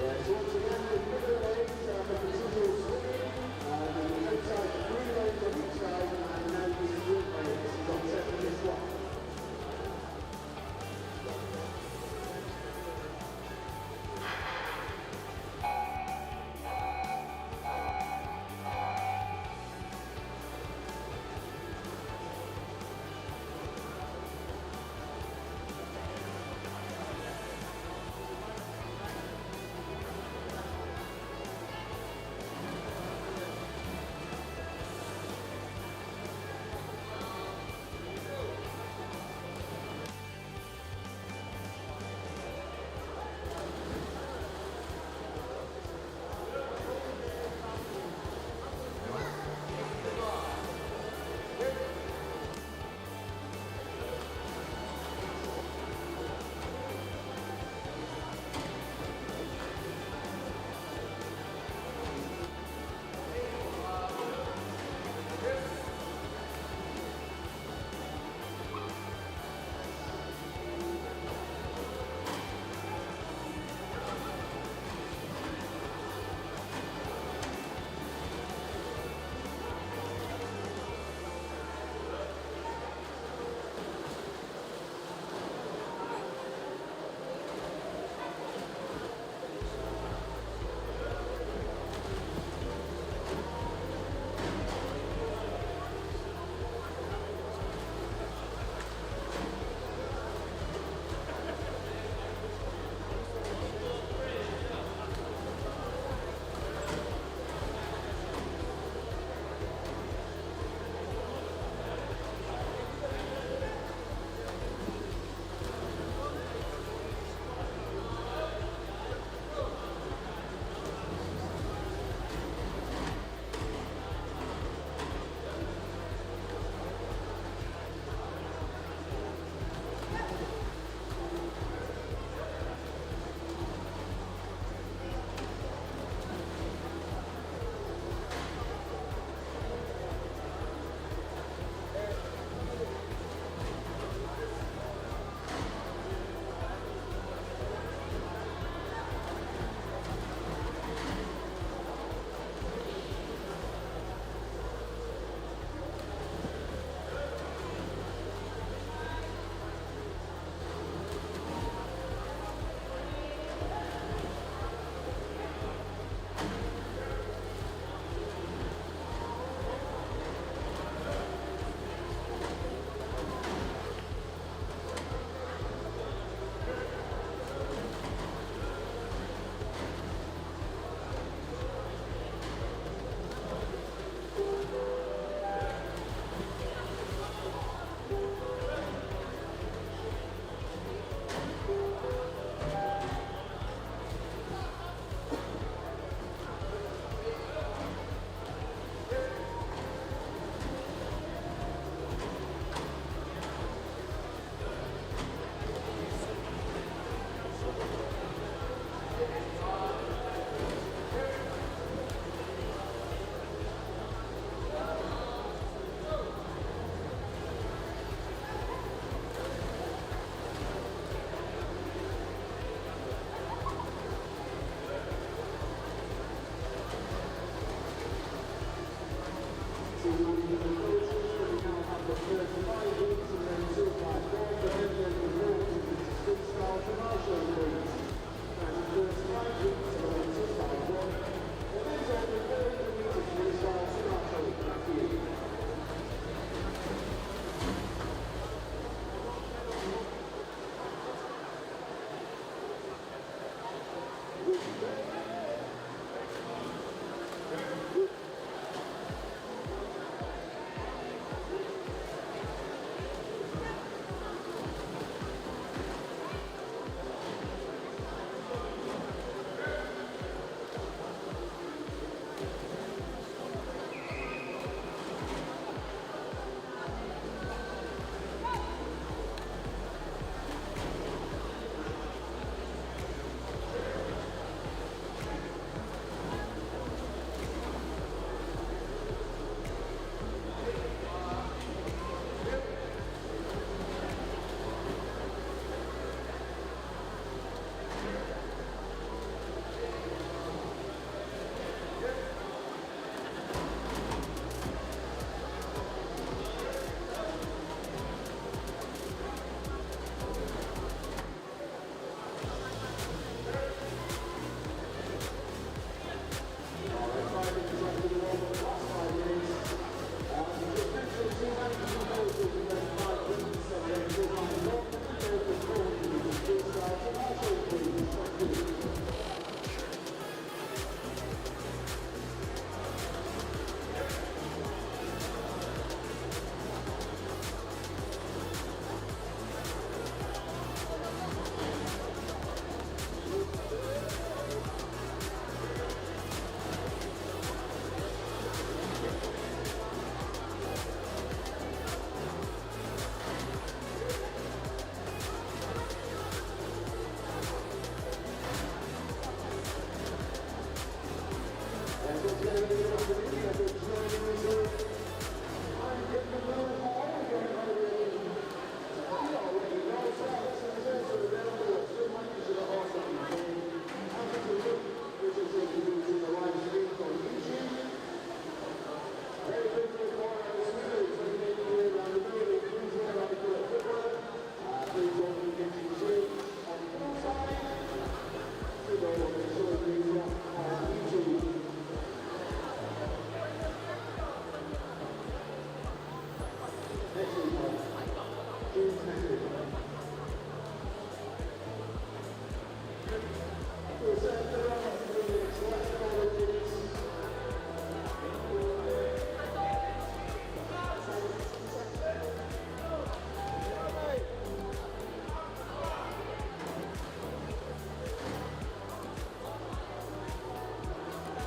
So once again, the middle lanes for continual swimming, the outside 3 lanes on each side, and now the swim lanes. Got set for this one.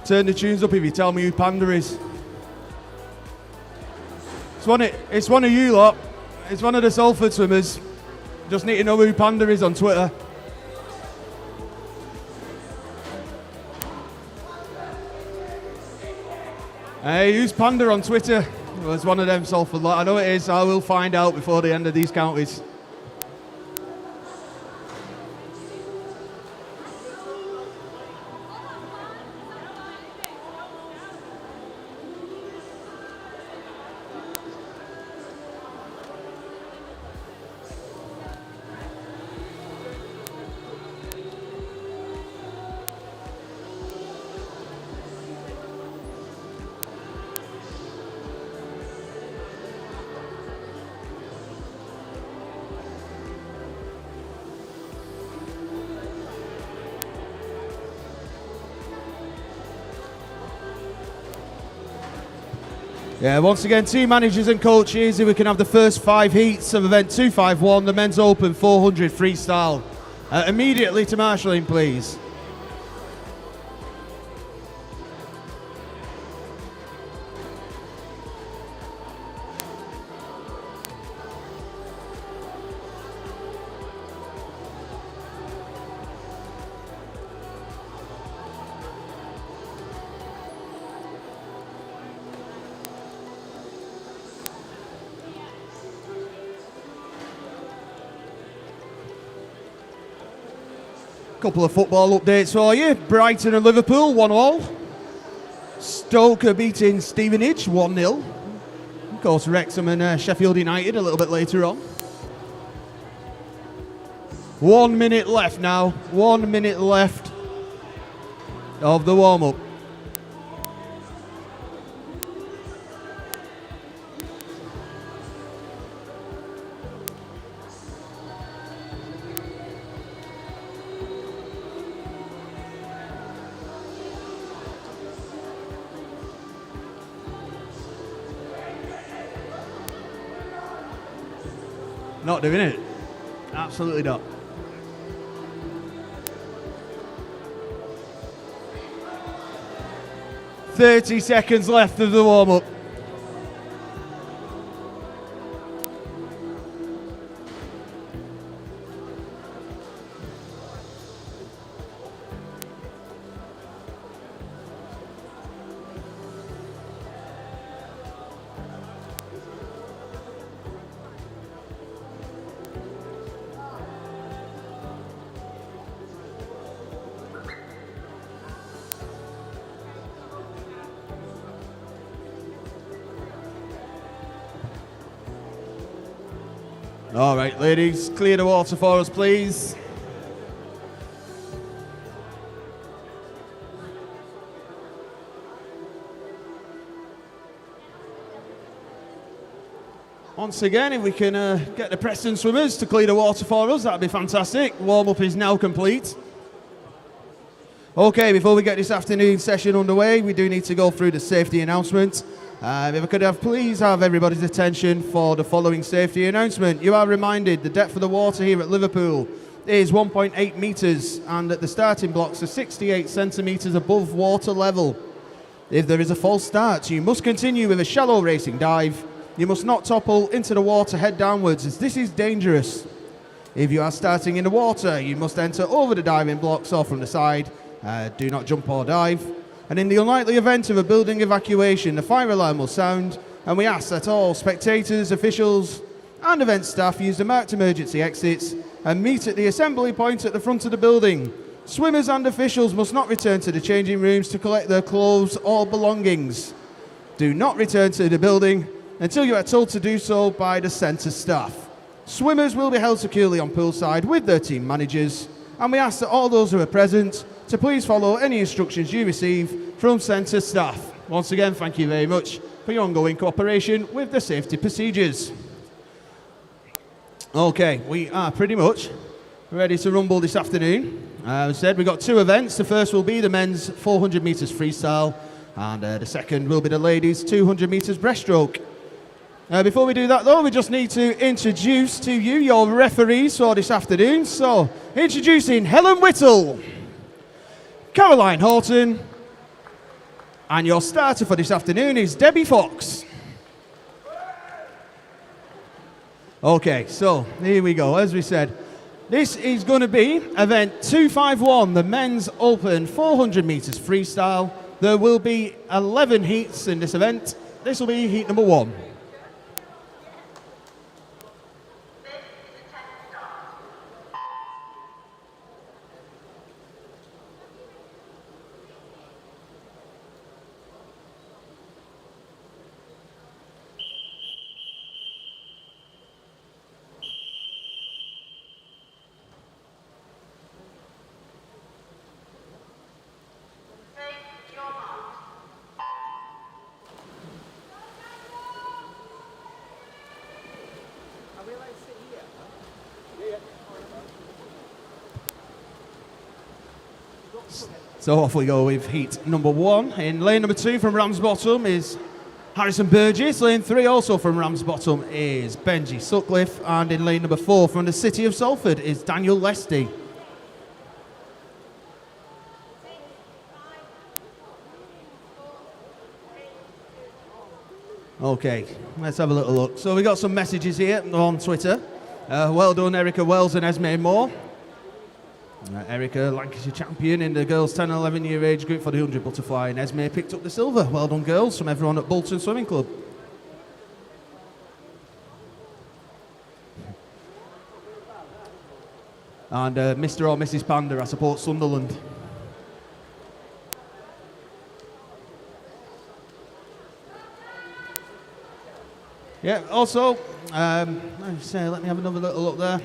turn the tunes up if you tell me who Panda is. It's one of you lot. It's one of the Salford swimmers. Just need to know who Panda is on Twitter. Hey, who's Panda on Twitter? Well, it's one of them Salford lot. I know it is. I will find out before the end of these counties. Yeah, once again, team managers and coaches, if we can have the first 5 heats of event 251, the men's open 400 freestyle. Immediately to marshalling, please. Couple of football updates for you. Brighton and Liverpool 1-1. Stoke are beating Stevenage 1-0. Of course, Wrexham and Sheffield United a little bit later on. 1 minute left now. 1 minute left of the warm-up. Not doing it. Absolutely not. "30 seconds left of the warm-up. All right, ladies, clear the water for us, please. Once again, if we can get the Preston swimmers to clear the water for us, that'd be fantastic. Warm-up is now complete. Okay, before we get this afternoon's session underway, we do need to go through the safety announcement. If I could please have everybody's attention for the following safety announcement. You are reminded the depth of the water here at Liverpool is 1.8 metres and that the starting blocks are 68 centimetres above water level. If there is a false start, you must continue with a shallow racing dive. You must not topple into the water head downwards, as this is dangerous. If you are starting in the water, you must enter over the diving blocks or from the side. Do not jump or dive. And in the unlikely event of a building evacuation, the fire alarm will sound, and we ask that all spectators, officials and event staff use the marked emergency exits and meet at the assembly point at the front of the building. Swimmers and officials must not return to the changing rooms to collect their clothes or belongings. Do not return to the building until you are told to do so by the centre staff. Swimmers will be held securely on poolside with their team managers, and we ask that all those who are present to please follow any instructions you receive from centre staff. Once again, thank you very much for your ongoing cooperation with the safety procedures. Okay, we are pretty much ready to rumble this afternoon. As I said, we've got 2 events. The first will be the men's 400 metres freestyle, and the second will be the ladies' 200 metres breaststroke. Before we do that though, we just need to introduce to you your referees for this afternoon. So, introducing Helen Whittle, Caroline Horton, And your starter for this afternoon is Debbie Fox. Okay, so here we go. As we said, this is going to be event 251, the men's open 400 meters freestyle. There will be 11 heats in this event. This will be heat number 1. So off we go with heat number 1. In lane number 2 from Ramsbottom is Harrison Burgess. Lane 3 also from Ramsbottom is Benji Sutcliffe. And in lane number 4 from the city of Salford is Daniel Lesty. Okay, let's have a little look. So we got some messages here on Twitter. Well done, Erica Wells and Esme Moore. Erica, Lancashire champion in the girls 10 and 11 year age group for the 100 butterfly, and Esme picked up the silver. Well done, girls, from everyone at Bolton Swimming Club. And Mr. or Mrs. Panda, I support Sunderland. Yeah, also, let me have another little look there.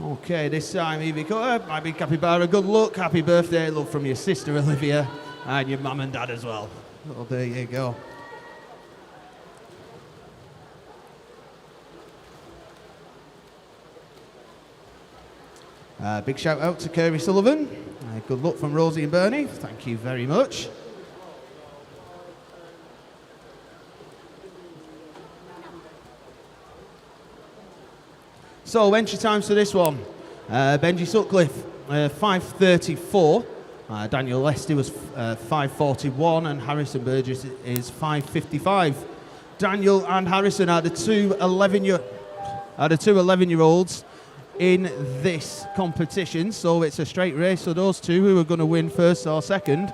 Okay, this time Evie Cutter, my big capybara, good luck, happy birthday, love from your sister Olivia and your mum and dad as well. Oh, there you go. Big shout out to Kerry Sullivan, good luck from Rosie and Bernie, thank you very much. So entry times for this one, Benji Sutcliffe, 5:34, Daniel Lesty was 5:41, and Harrison Burgess is 5:55. Daniel and Harrison are the two 11-year-olds in this competition, so it's a straight race, so those two who are going to win first or second.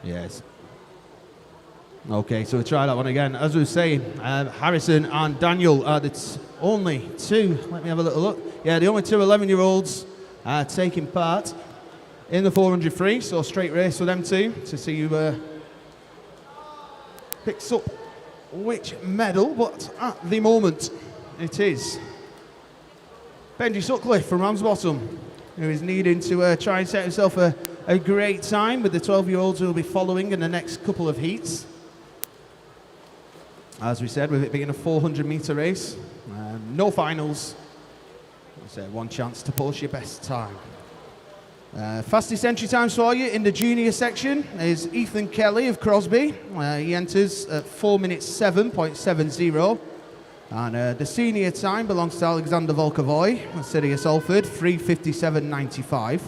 Yes. Okay, so we'll try that one again. As we were saying, Harrison and Daniel are the only two, let me have a little look. Yeah, the only two 11-year-olds taking part in the 400 free, so straight race for them two to see who picks up which medal, but at the moment it is Benji Sutcliffe from Ramsbottom, who is needing to try and set himself a great time with the 12-year-olds who will be following in the next couple of heats. As we said, with it being a 400-metre race, no finals, so one chance to post your best time. Fastest entry times for you in the junior section is Ethan Kelly of Crosby. He enters at 4 minutes 7.70. And the senior time belongs to Alexander Volkovoy, City of Salford, 3:57.95.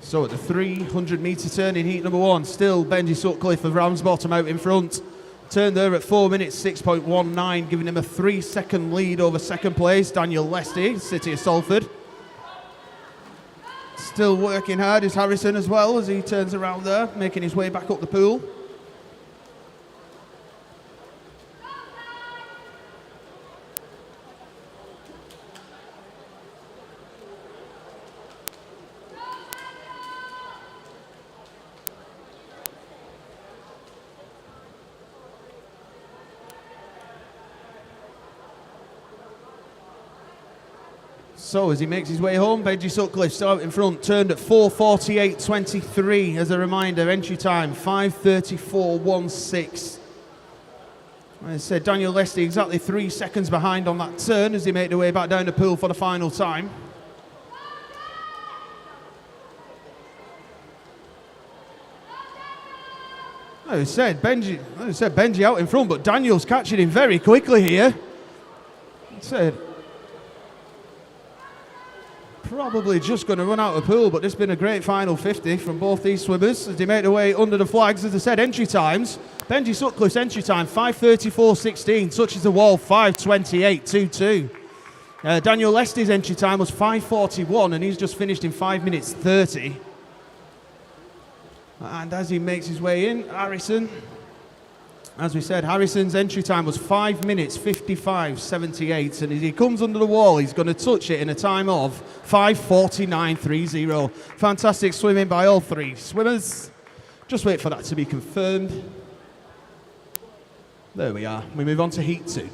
So at the 300-metre turn in heat number 1, still Benji Sutcliffe of Ramsbottom out in front. Turned there at 4 minutes 6.19, giving him a 3-second lead over second place, Daniel Lesty, City of Salford. Still working hard is Harrison as well as he turns around there, making his way back up the pool. So as he makes his way home, Benji Sutcliffe still out in front, turned at 4:48.23 as a reminder, entry time 5:34.16. As I said, Daniel Lesty exactly 3 seconds behind on that turn as he made their way back down the pool for the final time. As I said, Benji out in front, but Daniel's catching him very quickly here. I said, probably just going to run out of the pool, but this has been a great final 50 from both these swimmers as they make their way under the flags. As I said, entry times, Benji Sutcliffe's entry time 5:34.16, touches the wall 5:28.22. Daniel Lesty's entry time was 5:41 and he's just finished in 5 minutes 30. And as he makes his way in, Harrison, as we said, Harrison's entry time was 5 minutes 55.78, and as he comes under the wall, he's going to touch it in a time of 5:49.30. Fantastic swimming by all three swimmers. Just wait for that to be confirmed. There we are. We move on to Heat 2.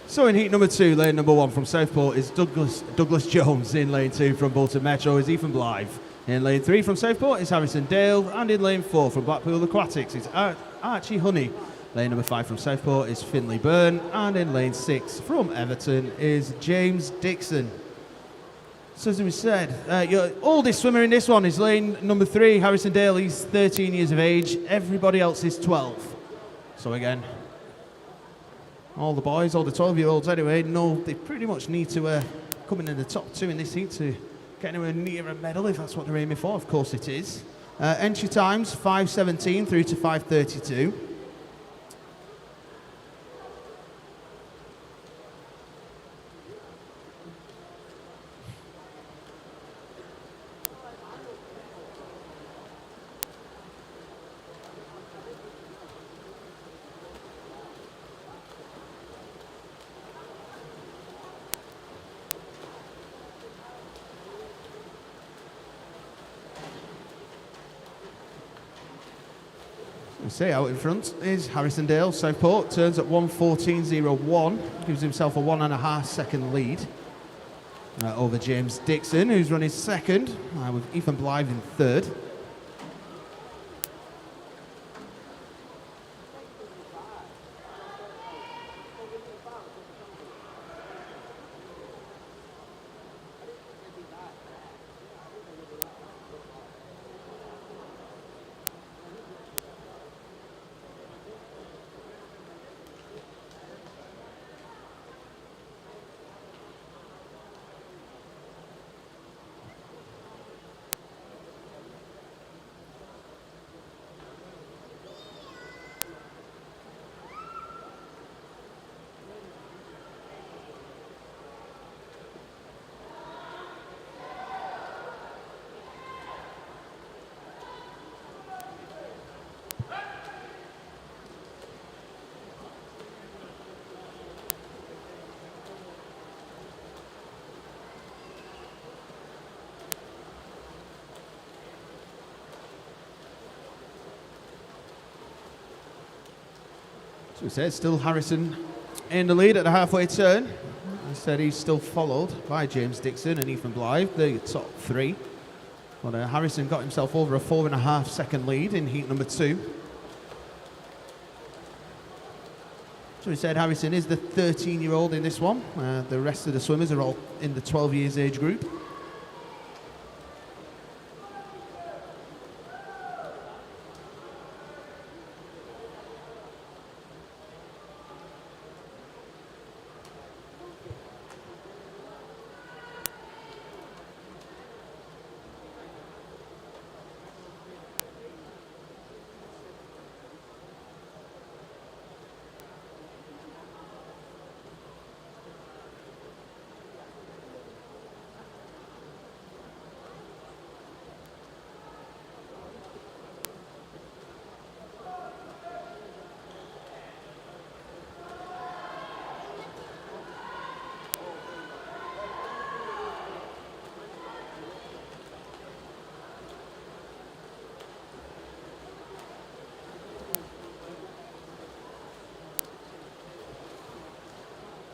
So in heat number 2, lane number 1 from Southport is Douglas Jones. In lane 2 from Bolton Metro is Ethan Blythe. In lane 3 from Southport is Harrison Dale. And in lane 4 from Blackpool Aquatics is Archie Honey. Lane number 5 from Southport is Finley Byrne. And in lane 6 from Everton is James Dixon. So as we said, your oldest swimmer in this one is lane number 3, Harrison Dale. He's 13 years of age. Everybody else is 12. So again, all the boys, all the 12-year-olds anyway, know they pretty much need to come in the top 2 in this heat to get anywhere near a medal, if that's what they're aiming for. Of course it is. Entry times 5:17 through to 5:32. Say out in front is Harrison Dale. Southport turns at 1:14.01, gives himself a 1.5 second lead over James Dixon, who's running second, with Ethan Blythe in third. So we said, still Harrison in the lead at the halfway turn. I said he's still followed by James Dixon and Ethan Blythe, the top 3. But Harrison got himself over a 4.5 second lead in heat number 2. So we said Harrison is the 13-year-old in this one. The rest of the swimmers are all in the 12 years age group.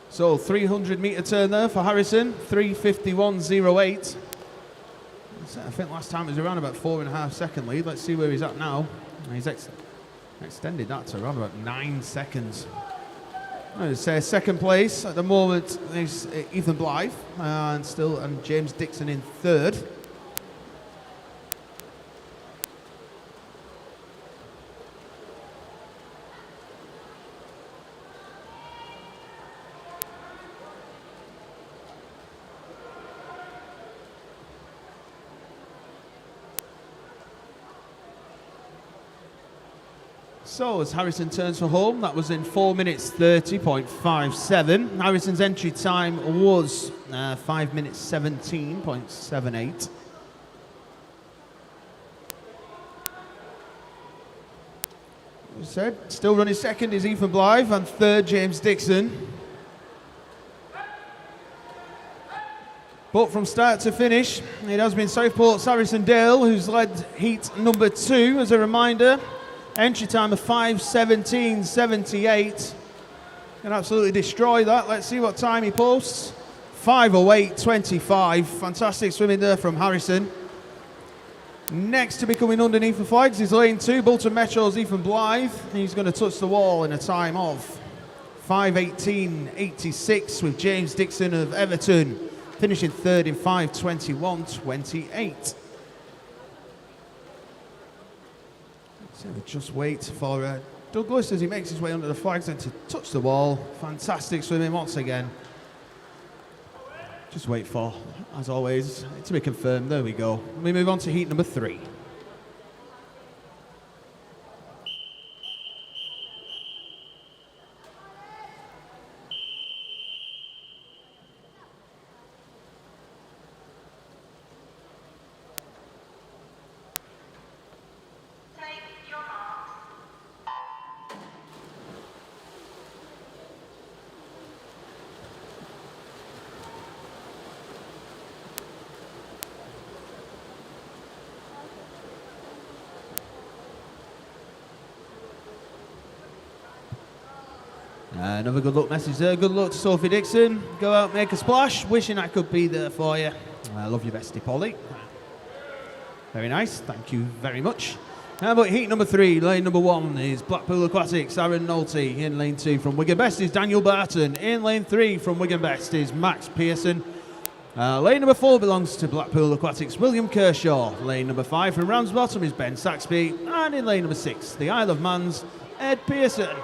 So 300 metre turn there for Harrison, 3:51.08. I think last time it was around about 4.5 second lead. Let's see where he's at now. He's extended that to around about 9 seconds. I would say second place at the moment is Ethan Blythe and James Dixon in third. So as Harrison turns for home, that was in 4 minutes 30.57. Harrison's entry time was 5 minutes 17.78. As I said, still running second is Ethan Blythe and third James Dixon. But from start to finish, it has been Southport's Harrison Dale who's led heat number 2. As a reminder, entry time of 5:17.78. Can absolutely destroy that. Let's see what time he posts. 5:08.25. Fantastic swimming there from Harrison. Next to be coming underneath the flags is lane 2, Bolton Metro's Ethan Blythe. He's going to touch the wall in a time of 5:18.86 with James Dixon of Everton finishing third in 5:21.28. So we just wait for Douglas as he makes his way under the flags and to touch the wall. Fantastic swimming once again. Just wait for, as always, to be confirmed. There we go. We move on to heat number 3. Another good luck message there. Good luck to Sophie Dixon. Go out, make a splash. Wishing I could be there for you. I love you, bestie Polly. Very nice. Thank you very much. But heat number 3, lane number 1 is Blackpool Aquatics, Aaron Nolte. In lane 2 from Wigan Best is Daniel Barton. In lane 3 from Wigan Best is Max Pearson. Lane number 4 belongs to Blackpool Aquatics, William Kershaw. Lane number 5 from Ramsbottom is Ben Saxby. And in lane number 6, the Isle of Man's Ed Pearson.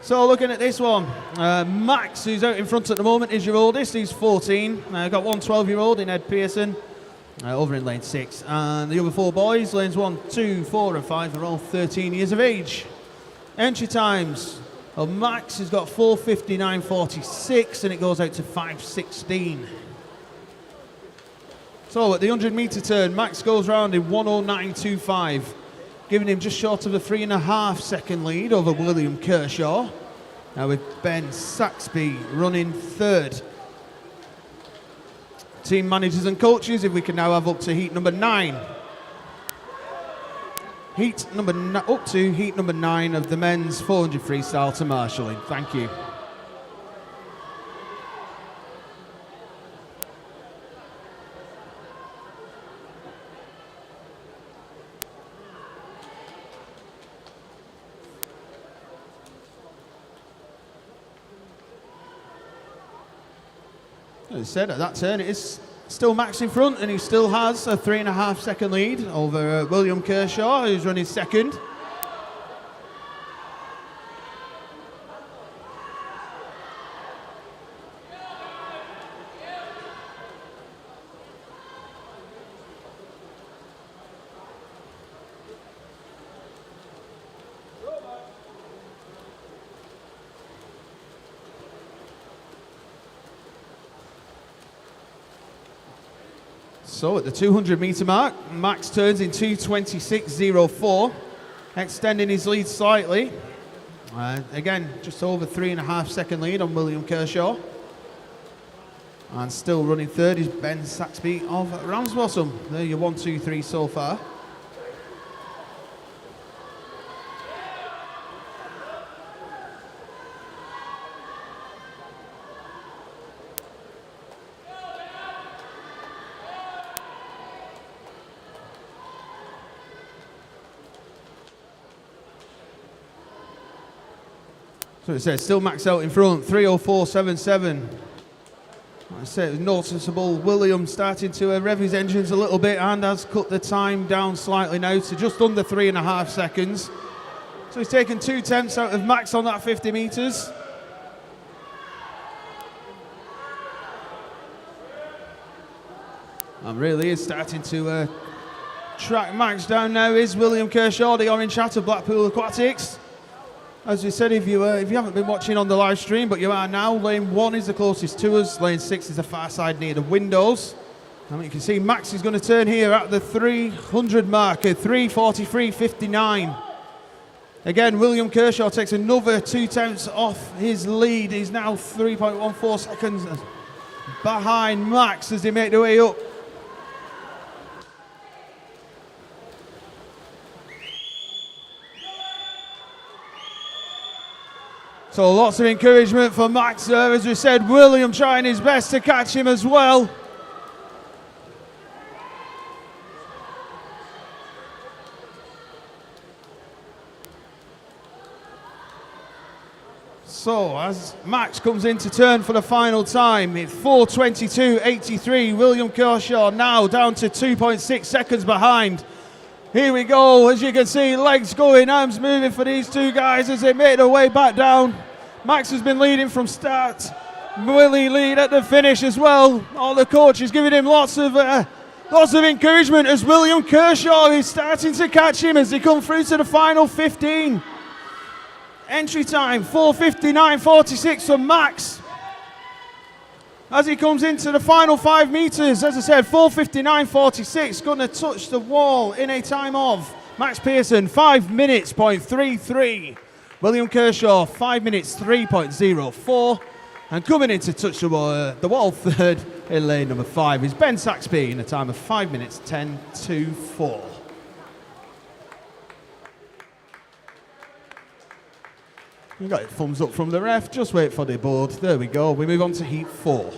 So looking at this one, Max, who's out in front at the moment, is your oldest. He's 14. Got one 12-year-old in Ed Pearson, over in lane 6. And the other 4 boys, lanes 1, 2, 4 and 5, are all 13 years of age. Entry times of Max has got 4:59.46 and it goes out to 5:16. So at the 100-metre turn, Max goes round in 1:09.25. Giving him just short of a 3.5 second lead over William Kershaw. Now with Ben Saxby running third. Team managers and coaches, if we can now have up to heat number 9. Up to heat number 9 of the men's 400 freestyle to marshalling. Thank you. As I said, at that turn, it is still Max in front, and he still has a 3.5 second lead over William Kershaw, who's running second. So at the 200 metre mark, Max turns in 2:26.04, extending his lead slightly. Again, just over 3.5 second lead on William Kershaw. And still running third is Ben Saxby of Ramsbottom. There your 1, 2, 3 so far. So it says still Max out in front, 3:04.77. I say it was noticeable. William starting to rev his engines a little bit and has cut the time down slightly now to just under 3.5 seconds. So he's taken 2 tenths out of Max on that 50 metres. And really is starting to track Max down now is William Kershaw, the orange hat of Blackpool Aquatics. As we said, if you haven't been watching on the live stream, but you are now, lane 1 is the closest to us. Lane 6 is the far side near the windows. And you can see Max is going to turn here at the 300 marker, 3:43.59. Again, William Kershaw takes another 2 tenths off his lead. He's now 3.14 seconds behind Max as they make their way up. So lots of encouragement for Max there. As we said, William trying his best to catch him as well. So as Max comes into turn for the final time, it's 4:22.83. William Kershaw now down to 2.6 seconds behind. Here we go, as you can see, legs going, arms moving for these two guys as they make their way back down. Max has been leading from start. Willie lead at the finish as well. All the coaches giving him lots of encouragement as William Kershaw is starting to catch him as they come through to the final 15. Entry time 4:59.46 for Max. As he comes into the final 5 metres, as I said, 4:59.46, going to touch the wall in a time of Max Pearson, 5 minutes, .33. William Kershaw, 5 minutes, 3.04. And coming in to touch the wall third in lane number 5 is Ben Saxby in a time of 5 minutes, 10.24. You got it, thumbs up from the ref, just wait for the board. There we go, we move on to heat 4.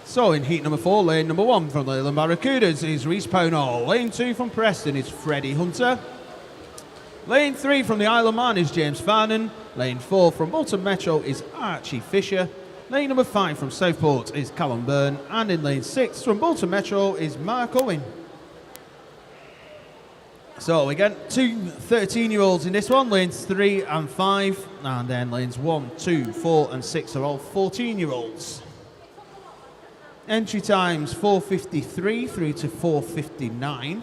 So in heat number 4, lane number 1 from Leyland Barracudas is Reece Pownall. Lane 2 from Preston is Freddie Hunter. Lane 3 from the Isle of Man is James Farnan. Lane 4 from Bolton Metro is Archie Fisher. Lane number 5 from Southport is Callum Byrne. And in lane 6 from Bolton Metro is Mark Owen. So we get 2 13-year-olds in this one, lanes 3 and 5. And then lanes 1, 2, 4 and 6 are all 14-year-olds. Entry times 4:53 through to 4:59.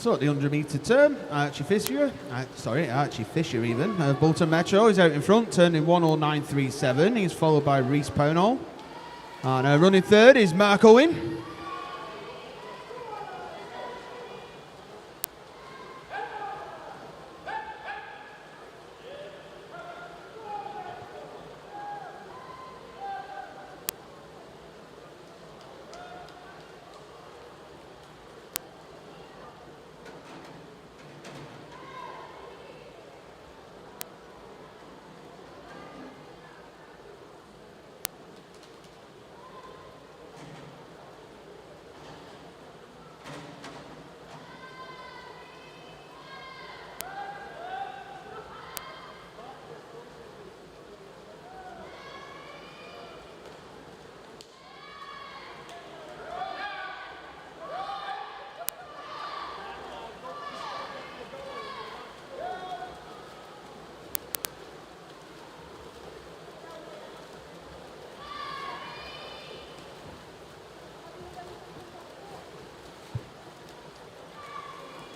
So at the 100 metre turn, Archie Fisher even, of Bolton Metro is out in front, turning 109.37. He's followed by Rhys Pownall. And running third is Mark Owen.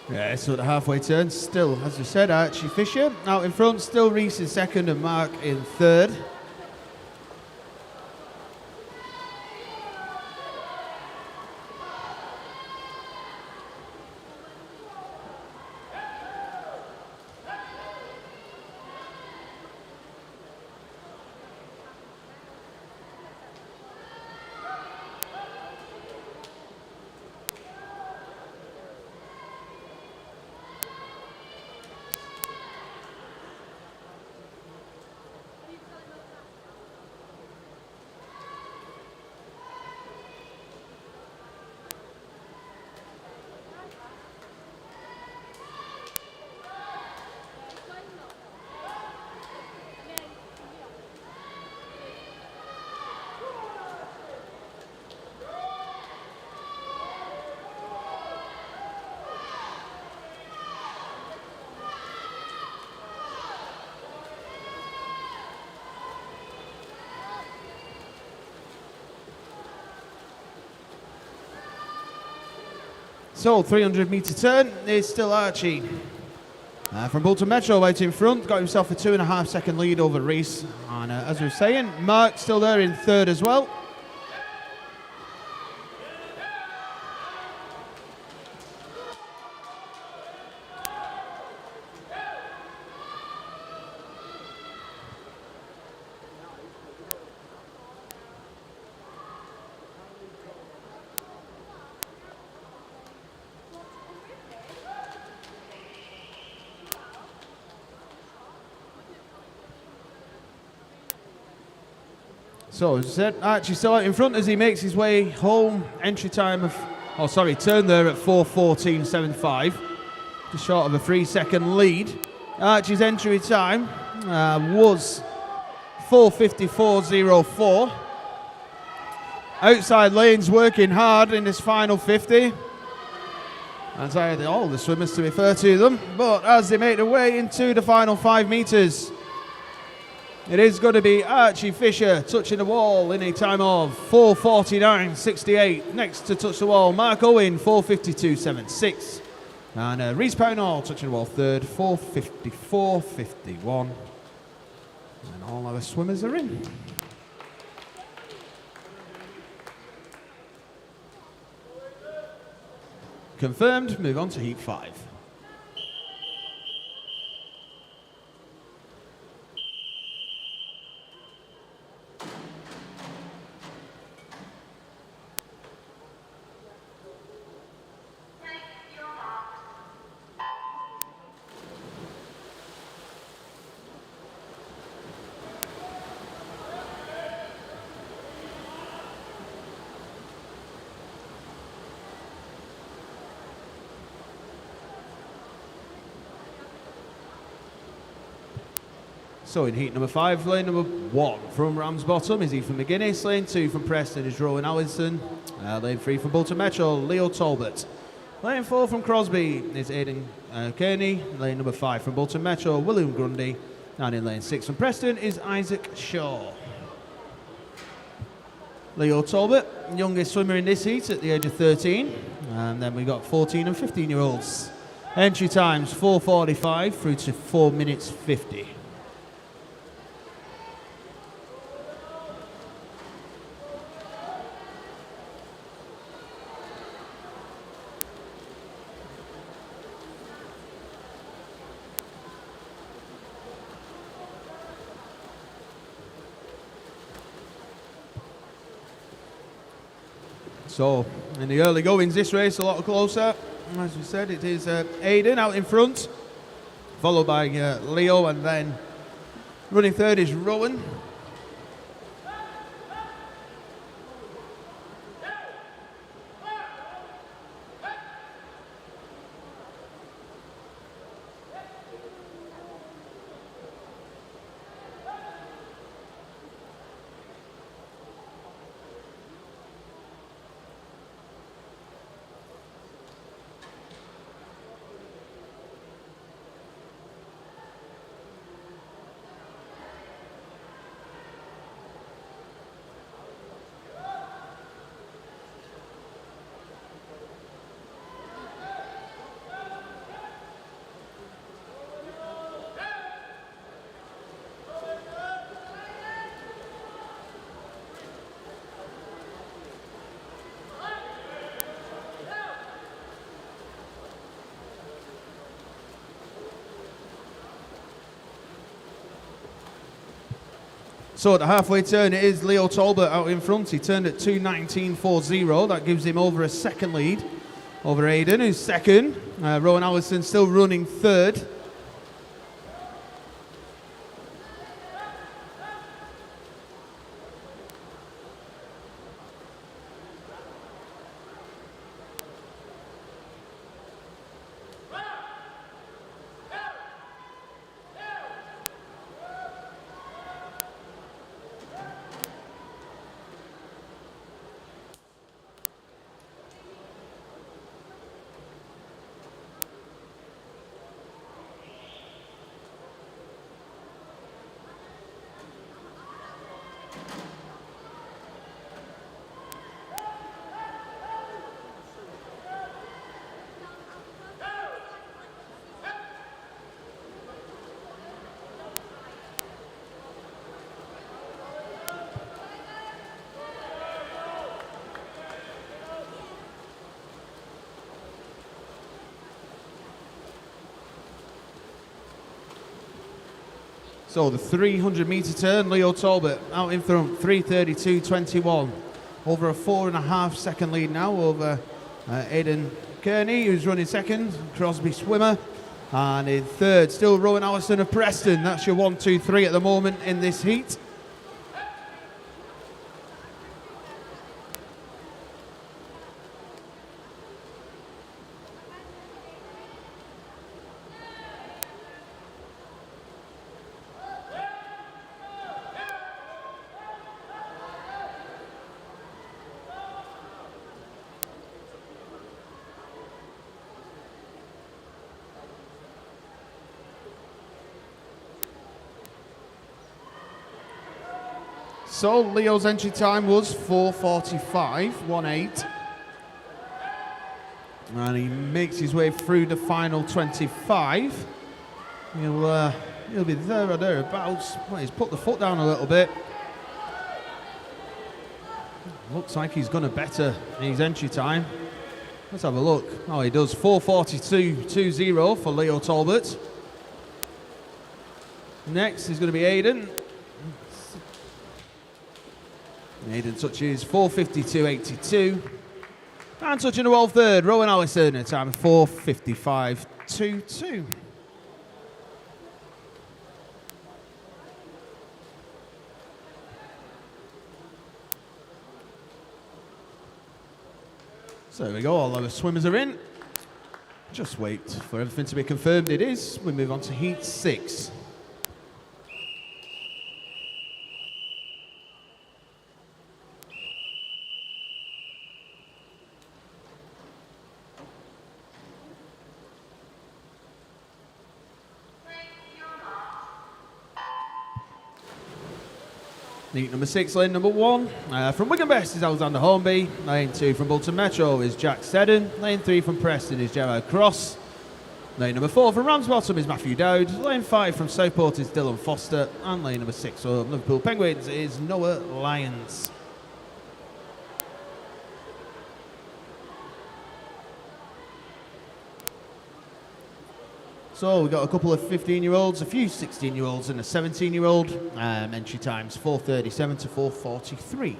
Yeah, so the halfway turn, still, as we said, Archie Fisher out in front, still Rhys in second and Mark in third. So 300 metre turn is still Archie. From Bolton Metro out in front, got himself a 2.5 second lead over Rhys. And as we were saying, Mark still there in third as well. So as I said, Archie still out in front as he makes his way home. Entry time of, turn there at 4:14.75. Just short of a 3-second lead. Archie's entry time was 4:54.04. Outside lanes working hard in this final 50. As I had all the swimmers to refer to them. But as they make their way into the final 5 metres, it is going to be Archie Fisher touching the wall in a time of 4:49.68. Next to touch the wall, Mark Owen, 4:52.76. And Rhys Pownall touching the wall third, 4:54.51. And all our swimmers are in. Confirmed, move on to heat 5. So in heat number 5, lane number 1 from Ramsbottom is Ethan McGuinness. Lane 2 from Preston is Rowan Allison. Lane 3 from Bolton Metro, Leo Talbot. Lane 4 from Crosby is Aidan Kearney. Lane number 5 from Bolton Metro, William Grundy. And in lane 6 from Preston is Isaac Shaw. Leo Talbot, youngest swimmer in this heat at the age of 13. And then we got 14 and 15-year-olds. Entry times 4:45 through to 4 minutes 50. So, in the early goings, this race a lot closer. As we said, it is Aidan out in front, followed by Leo, and then running third is Rowan. So at the halfway turn, it is Leo Talbot out in front. He turned at 2:19.40. That gives him over a second lead over Aidan, who's second. Rowan Allison still running third. So the 300 metre turn, Leo Talbot out in front, 3:32.21. Over a 4.5 second lead now over Aidan Kearney, who's running second, Crosby Swimmer. And in third, still Rowan Allison of Preston. That's your 1, 2, 3 at the moment in this heat. So Leo's entry time was 4:45.18. And he makes his way through the final 25. He'll be there or thereabouts. Well, he's put the foot down a little bit. Looks like he's going to better in his entry time. Let's have a look. Oh, he does. 4:42.20 for Leo Talbot. Next is going to be Aidan. Aidan touches 4:52.82. And touching the wall third, Rowan Allison at time 4:55.22. So there we go, all our swimmers are in. Just wait for everything to be confirmed. It is. We move on to heat 6. Heat number 6, lane number 1. From Wigan Best is Alexander Hornby. Lane 2 from Bolton Metro is Jack Seddon. Lane 3 from Preston is Gerard Cross. Lane number 4 from Ramsbottom is Matthew Dowd. Lane 5 from Southport is Dylan Foster. And lane number 6 from Liverpool Penguins is Noah Lyons. So we've got a couple of 15-year-olds, a few 16-year-olds and a 17-year-old. Entry times 4:37 to 4:43.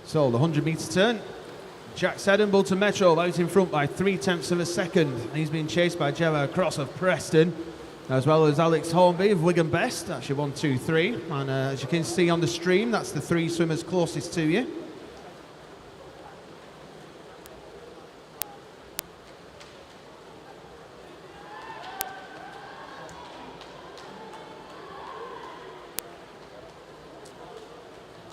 So the 100-metre turn. Jack Seddon, Bolton Metro, out in front by 0.3 of a second. He's been chased by Gerard Cross of Preston, as well as Alex Hornby of Wigan Best. That's your 1, 2, 3. And as you can see on the stream, that's the 3 swimmers closest to you.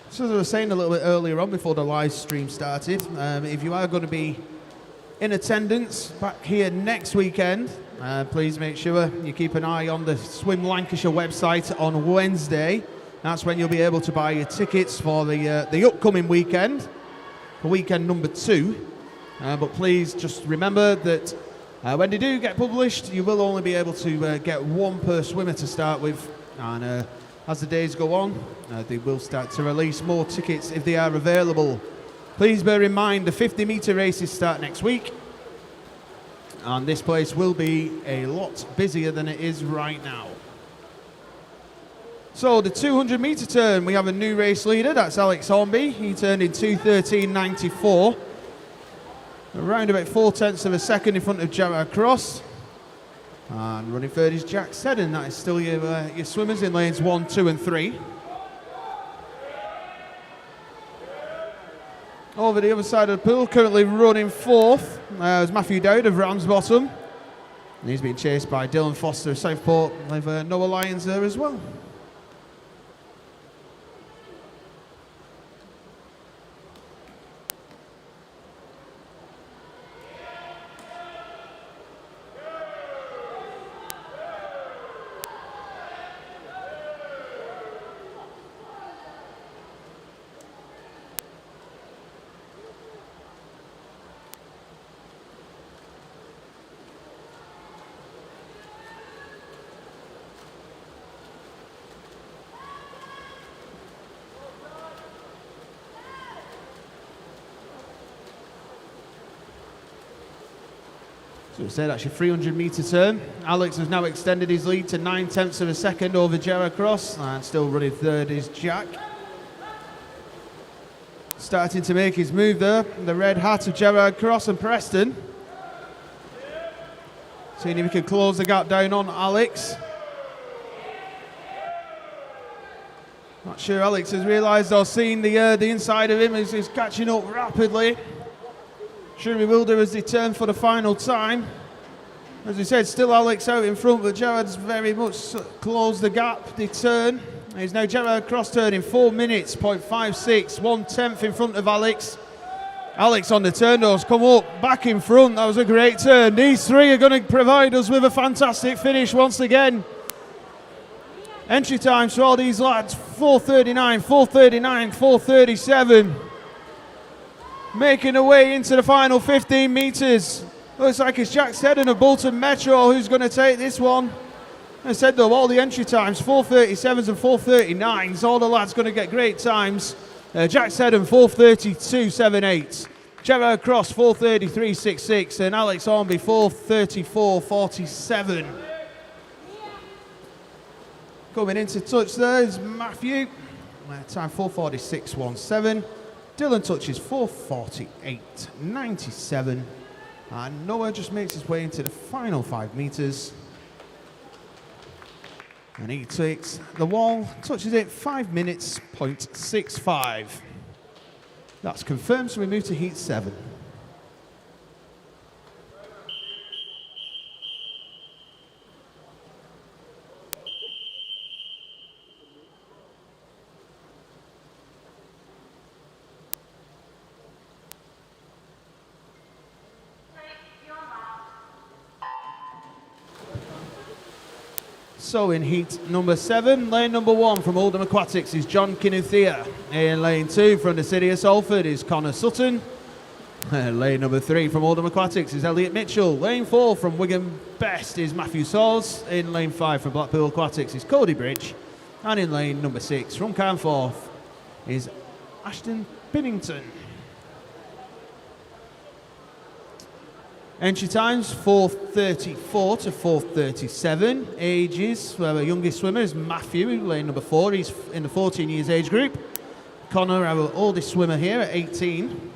So as I was saying a little bit earlier on before the live stream started, if you are going to be in attendance back here next weekend, please make sure you keep an eye on the Swim Lancashire website on Wednesday. That's when you'll be able to buy your tickets for the upcoming weekend, for weekend number 2. But please just remember that when they do get published, you will only be able to get 1 per swimmer to start with. And as the days go on, they will start to release more tickets if they are available. Please bear in mind the 50-metre races start next week, and this place will be a lot busier than it is right now. So the 200-metre turn, we have a new race leader. That's Alex Hornby. He turned in 2:13.94, around about 0.4 of a second in front of Gerard Cross. And running third is Jack Seddon. That is still your swimmers in lanes 1, 2 and 3. Over the other side of the pool, currently running 4th, is Matthew Dowd of Ramsbottom. And he's being chased by Dylan Foster of Southport, with Noah Lyons there as well. So we say that's your 300-metre turn. Alex has now extended his lead to 0.9 of a second over Gerard Cross, and still running third is Jack. Starting to make his move there, the red hat of Gerard Cross and Preston. Seeing if he can close the gap down on Alex. Not sure Alex has realised or seen the inside of him as he's catching up rapidly. Sure he will do as they turn for the final time. As we said, still Alex out in front, but Gerard's very much closed the gap. They turn. He's now Gerard Cross turning 4 minutes, 0.56, 1/10 in front of Alex. Alex on the turn doors, come up, back in front. That was a great turn. These 3 are going to provide us with a fantastic finish once again. Entry times for all these lads, 4:39, 4:39, 4:37. Making their way into the final 15 metres. Looks like it's Jack Seddon of Bolton Metro who's going to take this one. I said though, all the entry times, 4:37s and 4:39s. All the lads going to get great times. Jack Seddon, 4:32.78. Gerard Cross, 4:33.66. And Alex Hornby, 4:34.47. Coming into touch there is Matthew. Time 4:46.17. Dylan touches 4:48.97. And Noah just makes his way into the final 5 metres. And he takes the wall, touches it 5 minutes, 0.65. That's confirmed, so we move to heat 7. So in heat number 7, lane number 1 from Oldham Aquatics is John Kinuthia. In lane 2 from the City of Salford is Connor Sutton. Lane number 3 from Oldham Aquatics is Elliot Mitchell. Lane 4 from Wigan Best is Matthew Saws. In lane 5 from Blackpool Aquatics is Cody Bridge. And in lane number 6 from Carnforth is Ashton Binnington. Entry times 4:34 to 4:37. Ages, well, our youngest swimmer is Matthew, lane number 4. He's in the 14 years age group. Connor, our oldest swimmer here at 18.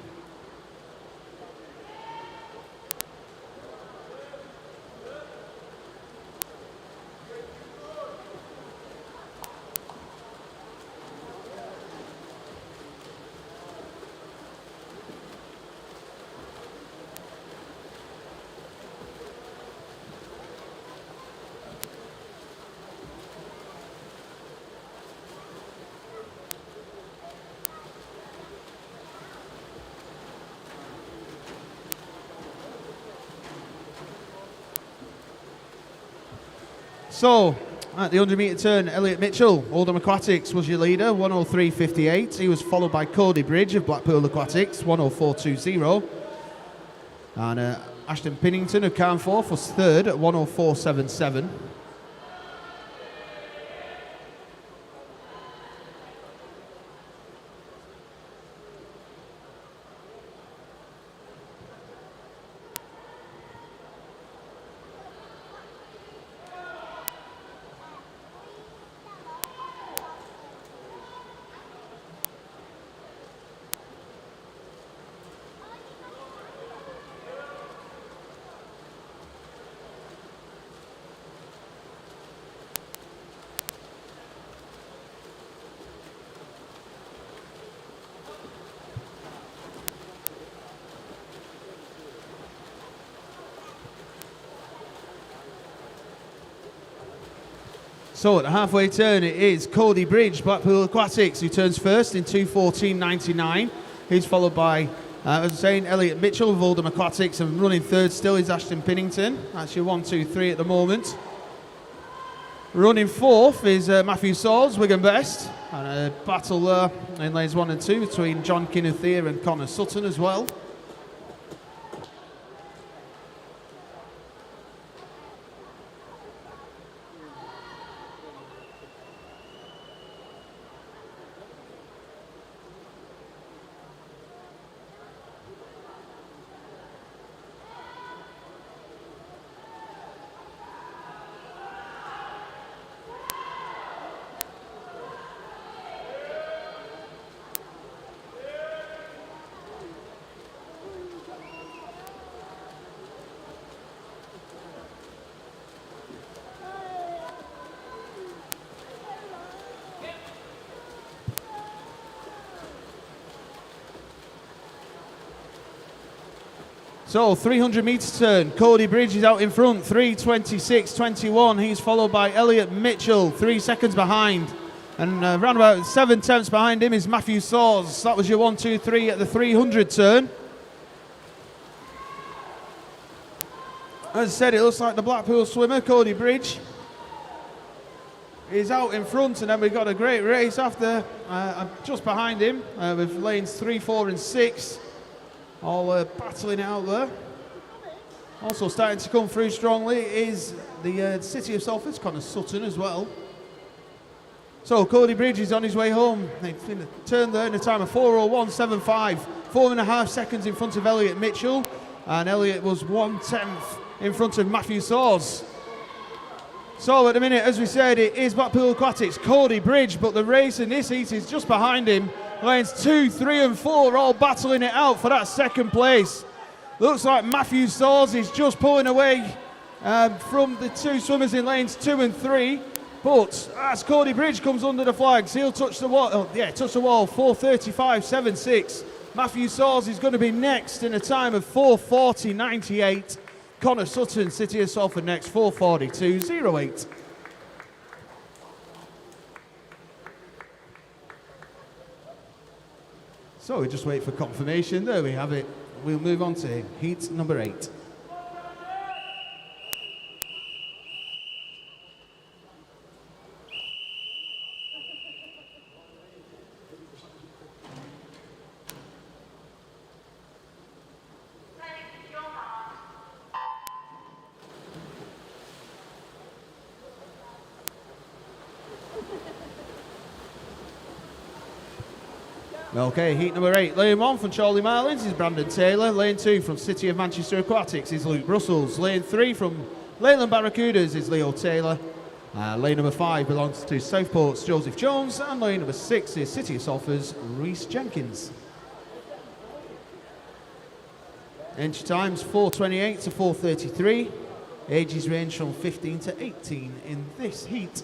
So, at the 100 metre turn, Elliot Mitchell, Oldham Aquatics, was your leader, 103.58. He was followed by Cody Bridge of Blackpool Aquatics, 104.20. And Ashton Pinnington of Carnforth was third at 104.77. So at the halfway turn, it is Cody Bridge, Blackpool Aquatics, who turns first in 2:14.99. He's followed by, as I was saying, Elliot Mitchell of Oldham Aquatics, and running third still is Ashton Pinnington. That's your 1, 2, 3 at the moment. Running fourth is Matthew Saws, Wigan Best, and a battle there in lanes 1 and 2 between John Kinuthia and Connor Sutton as well. So 300 metres turn, Cody Bridge is out in front, 3:26.21. He's followed by Elliot Mitchell, 3 seconds behind. And around about 7 tenths behind him is Matthew Saws. That was your 1, 2, 3 at the 300 turn. As I said, it looks like the Blackpool swimmer, Cody Bridge, is out in front, and then we've got a great race after, just behind him, with lanes 3, 4 and 6. All battling it out there. Also starting to come through strongly is the City of Salford's Connor Sutton as well. So Cody Bridge is on his way home. He's in the turn there in a time of 4:01.75. 4.5 seconds in front of Elliot Mitchell. And Elliot was 1/10 in front of Matthew Saws. So at the minute, as we said, it is Blackpool Aquatics, Cody Bridge, but the race in this heat is just behind him. Lanes 2, 3 and 4 all battling it out for that second place. Looks like Matthew Saws is just pulling away from the two swimmers in lanes 2 and 3. But as Cody Bridge comes under the flags, he'll touch the wall. Oh, yeah, touch the wall, 4:35.76. Matthew Saws is going to be next in a time of 4:40.98. Connor Sutton, City of Salford next, 4:42.08. So we just wait for confirmation. There we have it. We'll move on to heat number 8. Okay, heat number 8. Lane 1 from Charlie Marlins is Brandon Taylor. Lane 2 from City of Manchester Aquatics is Luke Brussels. Lane 3 from Leyland Barracudas is Leo Taylor. Lane number 5 belongs to Southport's Joseph Jones. And lane number 6 is City of Salford's Rhys Jenkins. Entry times 4:28 to 4:33. Ages range from 15 to 18 in this heat.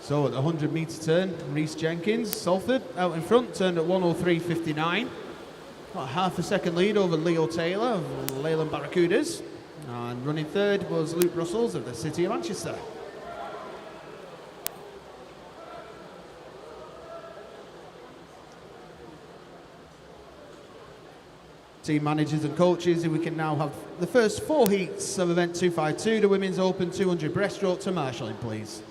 So at the 100 metre turn, Rhys Jenkins, Salford, out in front, turned at 1:03.59. Got a half a second lead over Leo Taylor of Leyland Barracudas. And running third was Luke Brussels of the City of Manchester. Team managers and coaches, we can now have the first 4 heats of event 252, the Women's Open 200 breaststroke to marshalling, please.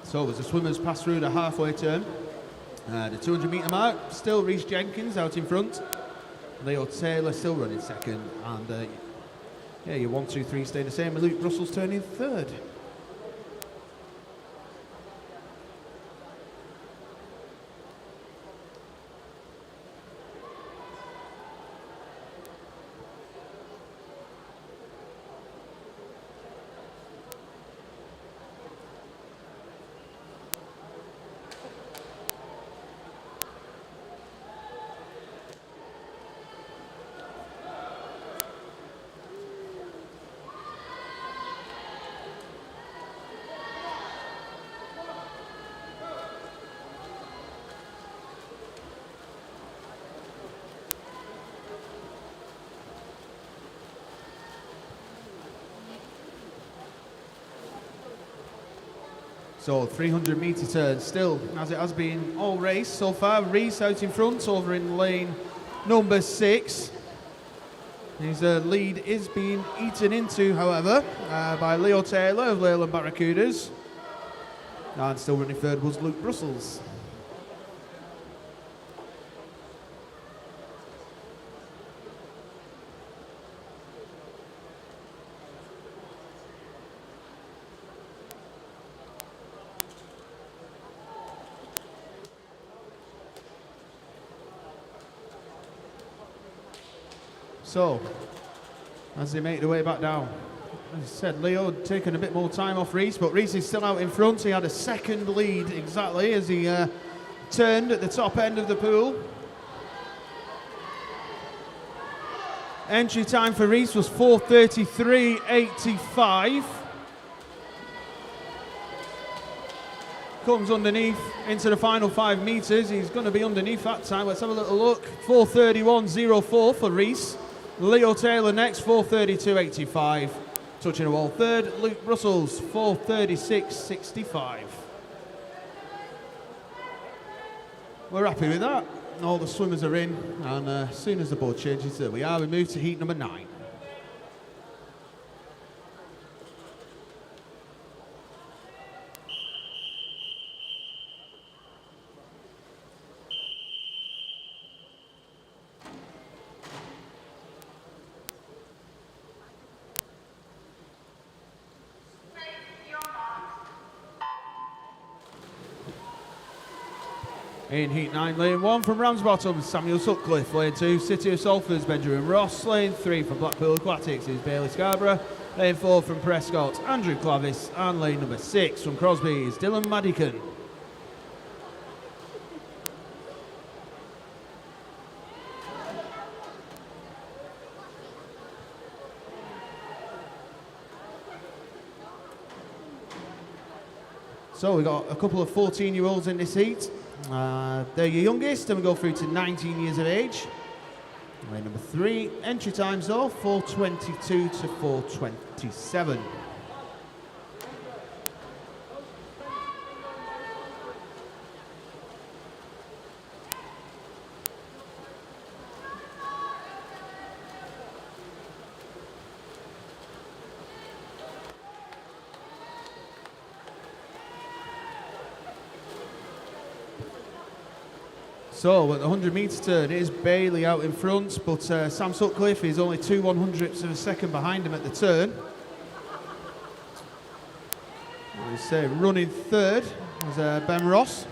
So as the swimmers pass through the halfway turn, the 200 metre mark, still Rhys Jenkins out in front. Leo Taylor still running second. And yeah, your 1, 2, 3 stay the same. Luke Brussels turning third. So 300 metre turn, still as it has been all race so far. Rhys out in front over in lane number 6. His lead is being eaten into, however, by Leo Taylor of Leyland Barracudas. And still running third was Luke Brussels. So, as they make their way back down, as I said, Leo taking a bit more time off Rhys, but Rhys is still out in front. He had a second lead exactly as he turned at the top end of the pool. Entry time for Rhys was 4:33.85. Comes underneath into the final 5 metres. He's going to be underneath that time. Let's have a little look. 4:31.04 for Rhys. Leo Taylor next, 4:32.85. Touching the wall third, Luke Brussels, 4:36.65. We're happy with that. All the swimmers are in, and as soon as the board changes, there we are. We move to heat number 9. In Heat 9, Lane 1 from Ramsbottom, Samuel Sutcliffe. Lane 2, City of Salford's Benjamin Ross. Lane 3 from Blackpool Aquatics is Bailey Scarborough. Lane 4 from Prescott, Andrew Clavis. And lane number 6 from Crosby is Dylan Madican. So we've got a couple of 14-year-olds in this heat. They're your youngest, and we go through to 19 years of age. Lane number 3, entry times though, 4:22 to 4:27. So at the 100 metre turn, it is Bailey out in front, but Sam Sutcliffe is only 2/100ths of a second behind him at the turn. I would say running third was Ben Ross.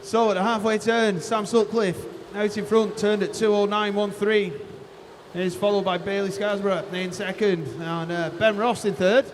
So at the halfway turn, Sam Sutcliffe out in front, turned at 2:09.13. Is followed by Bailey Scarborough in second, and Ben Ross in third.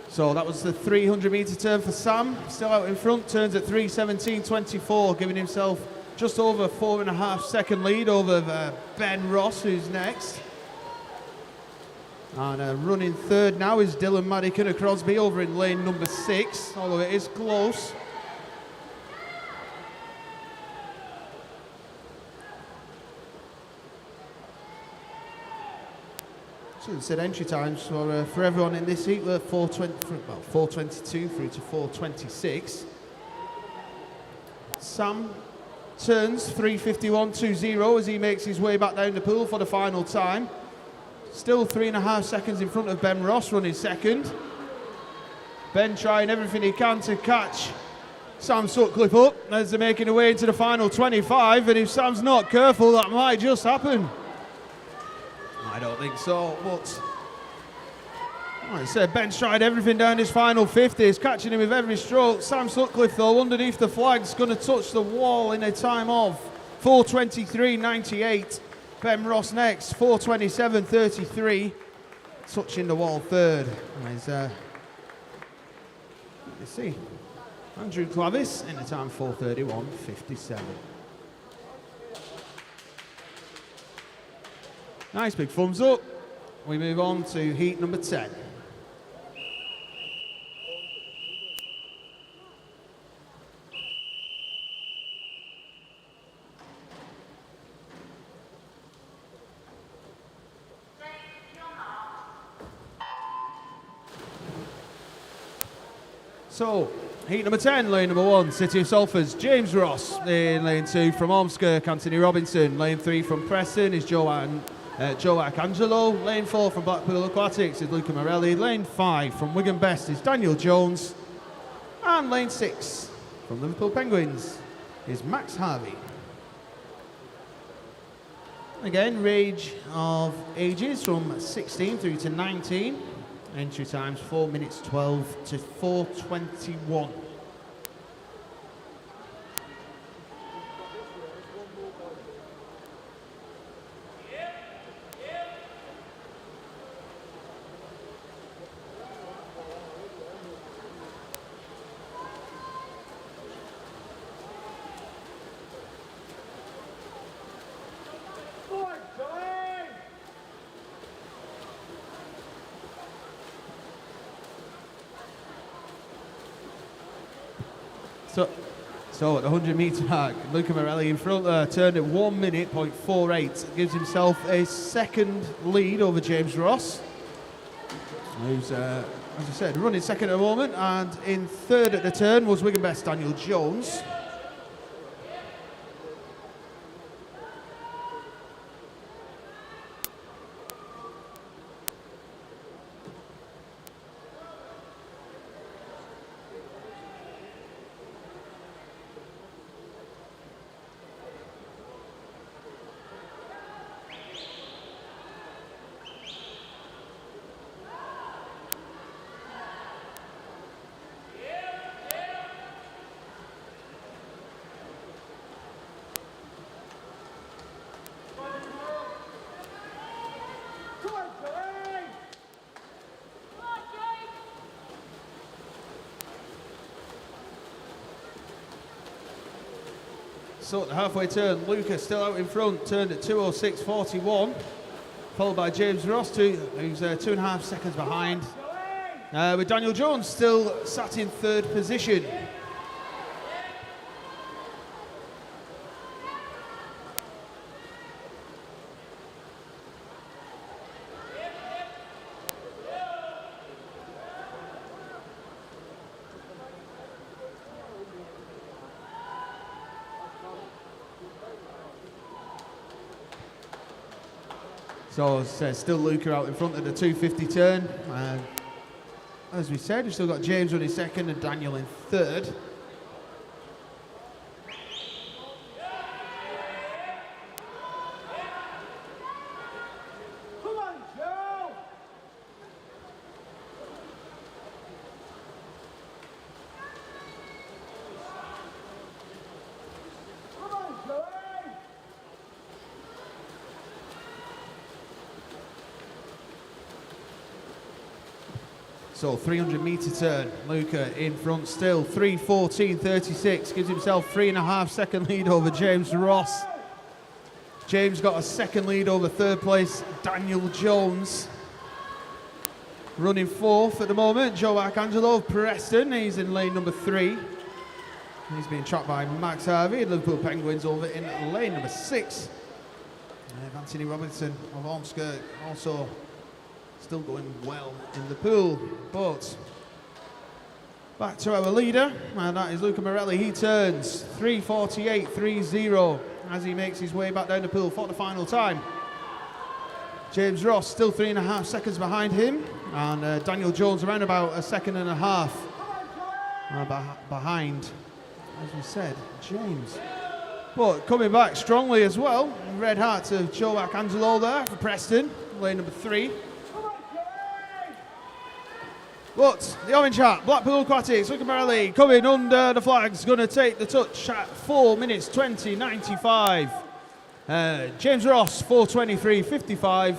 So that was the 300 metre turn for Sam, still out in front, turns at 3:17.24, giving himself just over 4.5 second lead over Ben Ross, who's next. And running third now is Dylan Madican of Crosby over in lane number 6, although it is close. So it said entry times for everyone in this heat were 4:22 through to 4:26. Sam turns 3:51.20 as he makes his way back down the pool for the final time. Still 3.5 seconds in front of Ben Ross running second. Ben trying everything he can to catch Sam Sutcliffe up as they're making their way into the final 25, and if Sam's not careful, that might just happen. I don't think so, but like I said, Ben's tried everything down his final 50. He's catching him with every stroke. Sam Sutcliffe, though, underneath the flag's going to touch the wall in a time of 4:23.98. Ben Ross next, 4:27.33. Touching the wall third. Let's see. Andrew Clavis in the time 4:31.57. Nice big thumbs up. We move on to heat number 10. So, heat number 10, lane number 1, City of Salford's James Ross. In lane 2 from Ormskirk, Anthony Robinson. Lane 3 from Preston is Joe Arcangelo. Lane 4 from Blackpool Aquatics is Luca Morelli. Lane 5 from Wigan Best is Daniel Jones. And lane 6 from Liverpool Penguins is Max Harvey. Again, range of ages from 16 through to 19. Entry times 4 minutes 12 to 4:21. So at the 100-metre mark, Luca Morelli in front there, turned at 1 minute, 0.48. Gives himself a second lead over James Ross, who's, as I said, running second at the moment. And in third at the turn was Wigan Best Daniel Jones. So at the halfway turn, Luca still out in front, turned at 2:06.41, followed by James Ross, who's 2.5 seconds behind, with Daniel Jones still sat in third position. So still Luca out in front of the 250 turn. As we said, we've still got James running second and Daniel in third. Come on, Joe! Come on, Joey! So 300-metre turn, Luca in front still, 3:14.36, gives himself 3.5 second lead over James Ross. James got a second lead over third place Daniel Jones. Running fourth at the moment, Joe Arcangelo of Preston, he's in lane number 3. He's being tracked by Max Harvey, Liverpool Penguins over in lane number 6. Anthony Robinson of Ormskirk also still going well in the pool. But back to our leader, and that is Luca Morelli. He turns 3:48.30 as he makes his way back down the pool for the final time. James Ross still 3.5 seconds behind him, and Daniel Jones around about 1.5 seconds behind, as we said, James. But coming back strongly as well, red heart of Joe Arcangelo there for Preston, lane number 3. But the orange hat, Blackpool Aquatics, Luca Morelli coming under the flags, going to take the touch at 4 minutes 20.95. James Ross 4:23.55,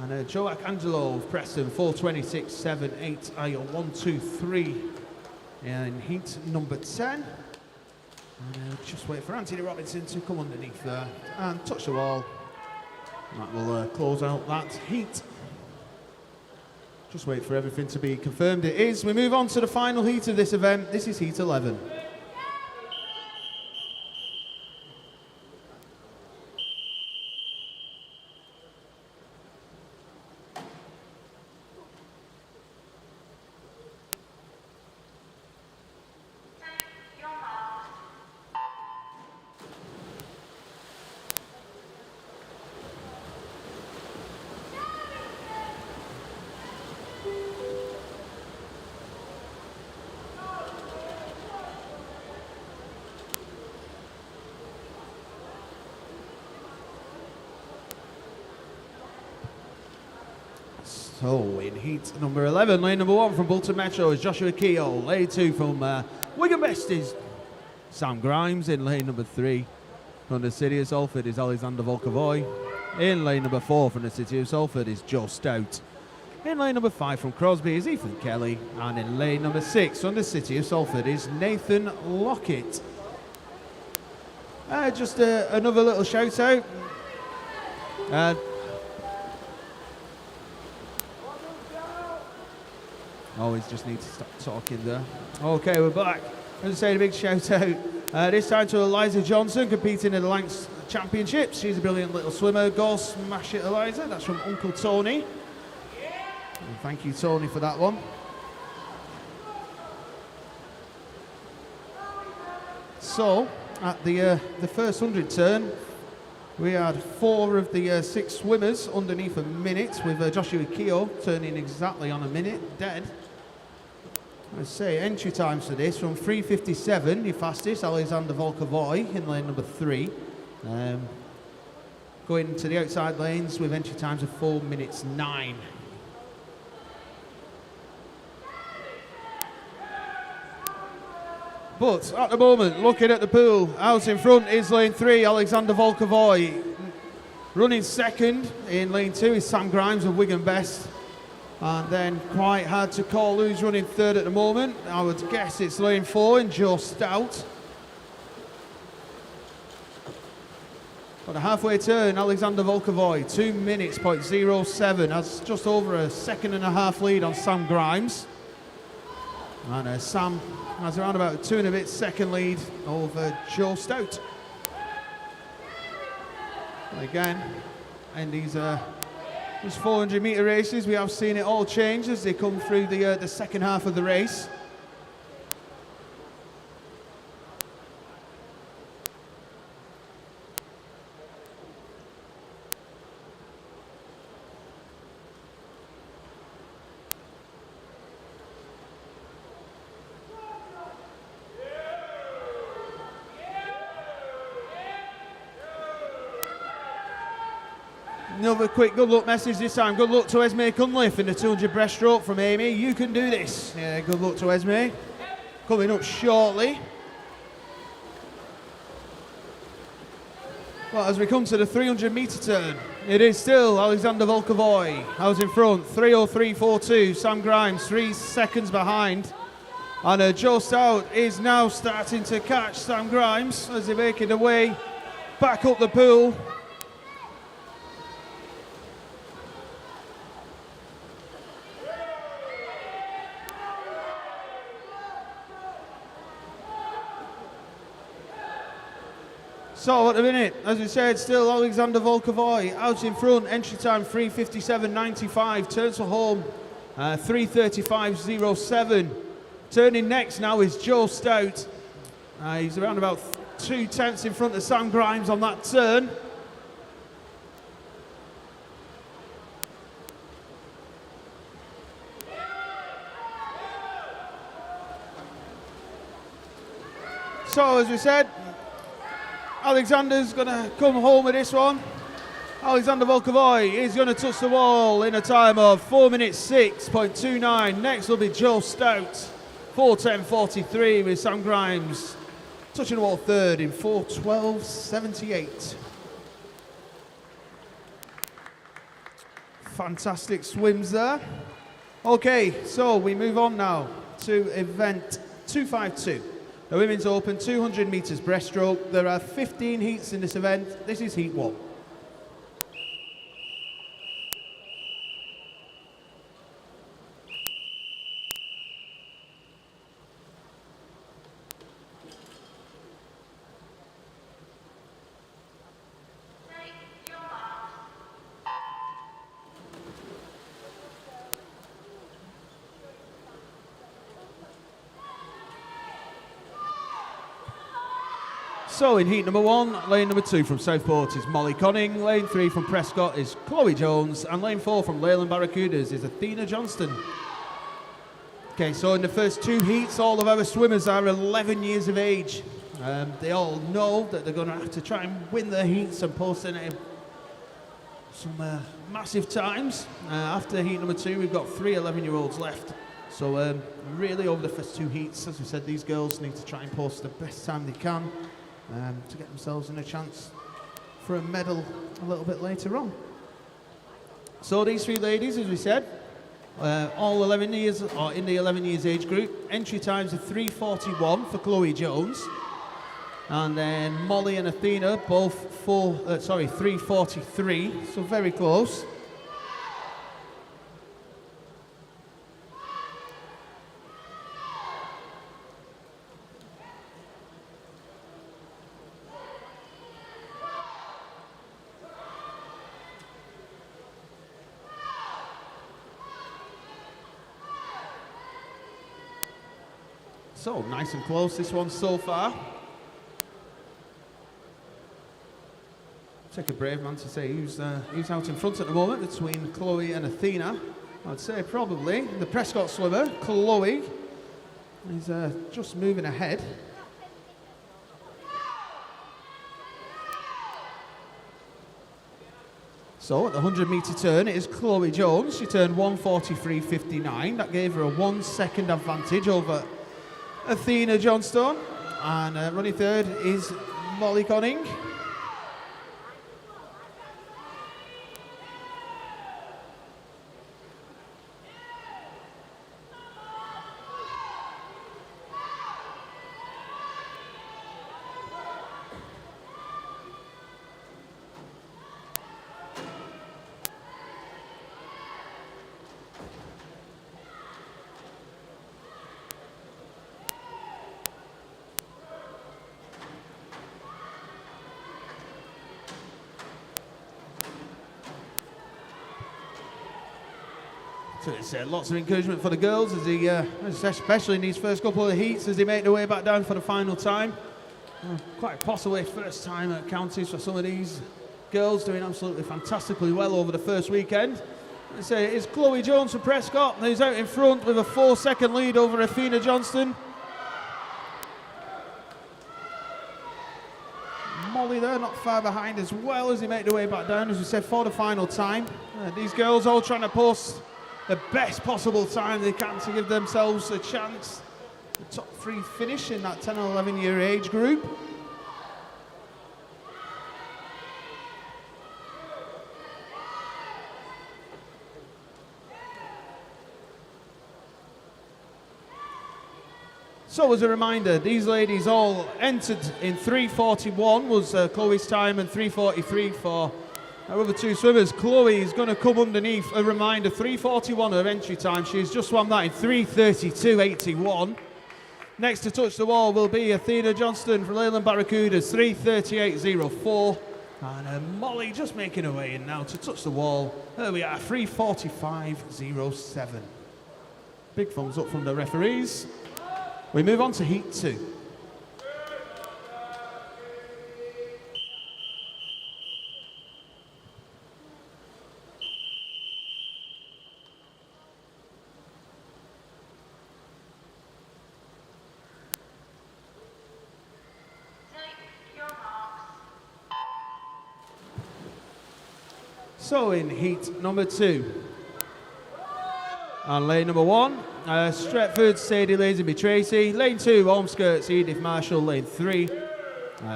and Joe Arcangelo of Preston 4:26.78 are your 1, 2, 3 in heat number 10. And just wait for Anthony Robinson to come underneath there and touch the wall. That will close out that heat. Just wait for everything to be confirmed. It is. We move on to the final heat of this event. This is heat 11. So in heat number 11, lane number 1 from Bolton Metro is Joshua Keogh. Lane 2 from Wigan Best is Sam Grimes. In lane number 3 from the City of Salford is Alexander Volkovoy. In lane number 4 from the City of Salford is Joe Stout. In lane number 5 from Crosby is Ethan Kelly. And in lane number 6 from the City of Salford is Nathan Lockett. Just another little shout out. Always just need to stop talking there. Okay, we're back. As I say, a big shout out. This time to Eliza Johnson, competing in the Lancs Championships. She's a brilliant little swimmer. Go smash it, Eliza. That's from Uncle Tony. And thank you, Tony, for that one. So, at the first 100 turn, we had 4 of the 6 swimmers underneath a minute, with Joshua Keogh turning exactly on a minute, dead. I say entry times for this from 3:57, the fastest, Alexander Volkovoy in lane number 3. Going to the outside lanes with entry times of 4 minutes 9. But at the moment, looking at the pool, out in front is lane 3, Alexander Volkovoy. Running second in lane 2 is Sam Grimes of Wigan Best. And then quite hard to call who's running third at the moment. I would guess it's lane 4 and Joe Stout. On the halfway turn, Alexander Volkovoy, 2 minutes, 0.07, has just over a 1.5 lead on Sam Grimes. And Sam has around about a 2 and a bit second lead over Joe Stout. And again, in these 400 metre races, we have seen it all change as they come through the second half of the race. Another quick good luck message this time. Good luck to Esme Cunliffe in the 200 breaststroke from Amy. You can do this. Yeah, good luck to Esme. Coming up shortly. Well, as we come to the 300 metre turn, it is still Alexander Volkovoy out in front. 3:03.42. Sam Grimes 3 seconds behind. And Joe Stout is now starting to catch Sam Grimes as they make their way back up the pool. So at the minute, as we said, still Alexander Volkovoy out in front. Entry time 3:57.95. Turns for home 3:35.07. Turning next now is Joe Stout. He's around about 2 tenths in front of Sam Grimes on that turn. So as we said, Alexander's going to come home with this one. Alexander Volkovoy is going to touch the wall in a time of 4 minutes 6.29. Next will be Joe Stout, 4:10.43, with Sam Grimes touching the wall third in 4:12.78. Fantastic swims there. Okay, so we move on now to event 252. The Women's Open 200 metres breaststroke. There are 15 heats in this event. This is heat 1. So in heat number 1, lane number 2 from Southport is Molly Conning, lane 3 from Prescott is Chloe Jones, and lane 4 from Leyland Barracudas is Athena Johnston. Okay, so in the first 2 heats, all of our swimmers are 11 years of age. They all know that they're going to have to try and win their heats and post in some massive times. After heat number 2, we've got 3 11-year-olds left. So really over the first 2 heats, as we said, these girls need to try and post the best time they can to get themselves in a chance for a medal a little bit later on. So these 3 ladies, as we said, all 11 years, or in the 11 years age group. Entry times are 3:41 for Chloe Jones. And then Molly and Athena, both 3:43, so very close. So nice and close, this one so far. Take a brave man to say who's out in front at the moment between Chloe and Athena. I'd say probably the Prescott swimmer, Chloe, is just moving ahead. So at the 100-metre turn, it is Chloe Jones. She turned 1:43.59. That gave her a 1 second advantage over Athena Johnstone. And running third is Molly Conning. So it's lots of encouragement for the girls as he, especially in these first couple of heats, as they make their way back down for the final time. Quite possibly first time at counties for some of these girls, doing absolutely fantastically well over the first weekend. It's Chloe Jones for Prescott, who's out in front with a 4-second lead over Athena Johnston. Molly there, not far behind as well as they make their way back down, as we said, for the final time. These girls all trying to post the best possible time they can to give themselves a chance. The top 3 finish in that 10 and 11 year age group. So as a reminder, these ladies all entered in 3:41 was Chloe's time, and 3:43 for our other 2 swimmers. Chloe is going to come underneath. A reminder, 3:41 her entry time. She's just swam that in 3:32.81. Next to touch the wall will be Athena Johnston from Leyland Barracudas, 3:38.04. And Molly just making her way in now to touch the wall. There we are, 3:45.07. Big thumbs up from the referees. We move on to heat 2. So in heat number 2, on lane number 1, Stretford, Sadie Lazenby Tracy. Lane 2, Ormskirts, Edith Marshall. Lane 3,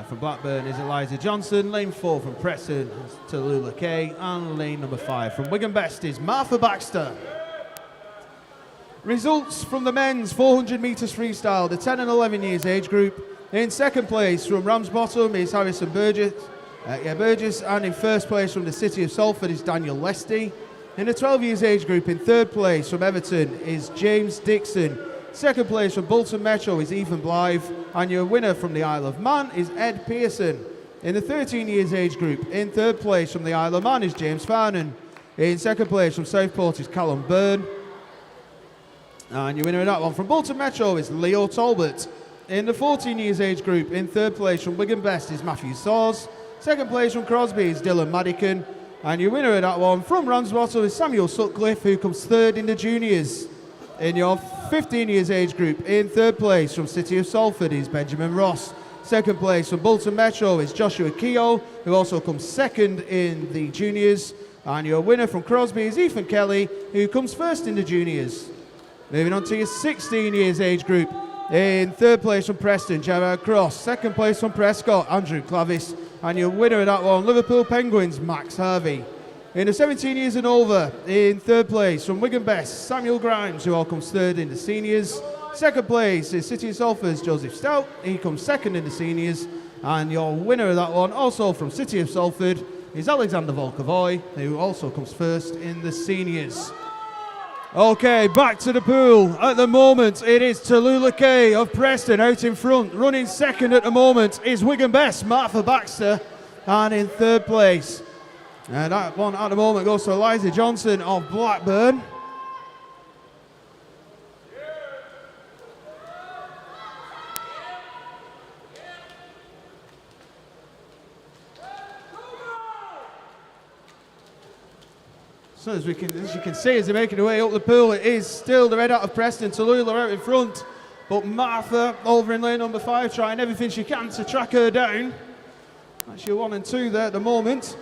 from Blackburn is Eliza Johnson. Lane 4 from Preston is Tallulah Kay. And lane number 5 from Wigan Best is Martha Baxter. Results from the men's 400 metres freestyle, the 10 and 11 years age group. In second place from Ramsbottom is Harrison Burgess. And in first place from the City of Salford is Daniel Lesty. In the 12 years age group, in third place from Everton is James Dixon. Second place from Bolton Metro is Ethan Blythe. And your winner from the Isle of Man is Ed Pearson. In the 13 years age group, in third place from the Isle of Man is James Farnan. In second place from Southport is Callum Byrne. And your winner in that one from Bolton Metro is Leo Talbot. In the 14 years age group, in third place from Wigan Best is Matthew Saws. Second place from Crosby is Dylan Madican. And your winner of that one from Ramsbottom is Samuel Sutcliffe, who comes third in the juniors. In your 15 years age group, in third place from City of Salford is Benjamin Ross. Second place from Bolton Metro is Joshua Keogh, who also comes second in the juniors. And your winner from Crosby is Ethan Kelly, who comes first in the juniors. Moving on to your 16 years age group. In third place from Preston, Gerard Cross. Second place from Prescott, Andrew Clavis. And your winner of that one, Liverpool Penguins, Max Harvey. In the 17 years and over, in third place from Wigan Best, Samuel Grimes, who all comes third in the seniors. Second place is City of Salford's Joseph Stout. He comes second in the seniors. And your winner of that one, also from City of Salford, is Alexander Volkovoy, who also comes first in the seniors. Okay, back to the pool. At the moment, it is Tallulah Kay of Preston out in front. Running second at the moment is Wigan Best, Martha Baxter. And in third place, and that one at the moment goes to Eliza Johnson of Blackburn. So as you can see, as they're making their way up the pool, it is still the Red Hat of Preston, Tallulah out in front. But Martha over in lane number 5 trying everything she can to track her down. That's your 1 and 2 there at the moment.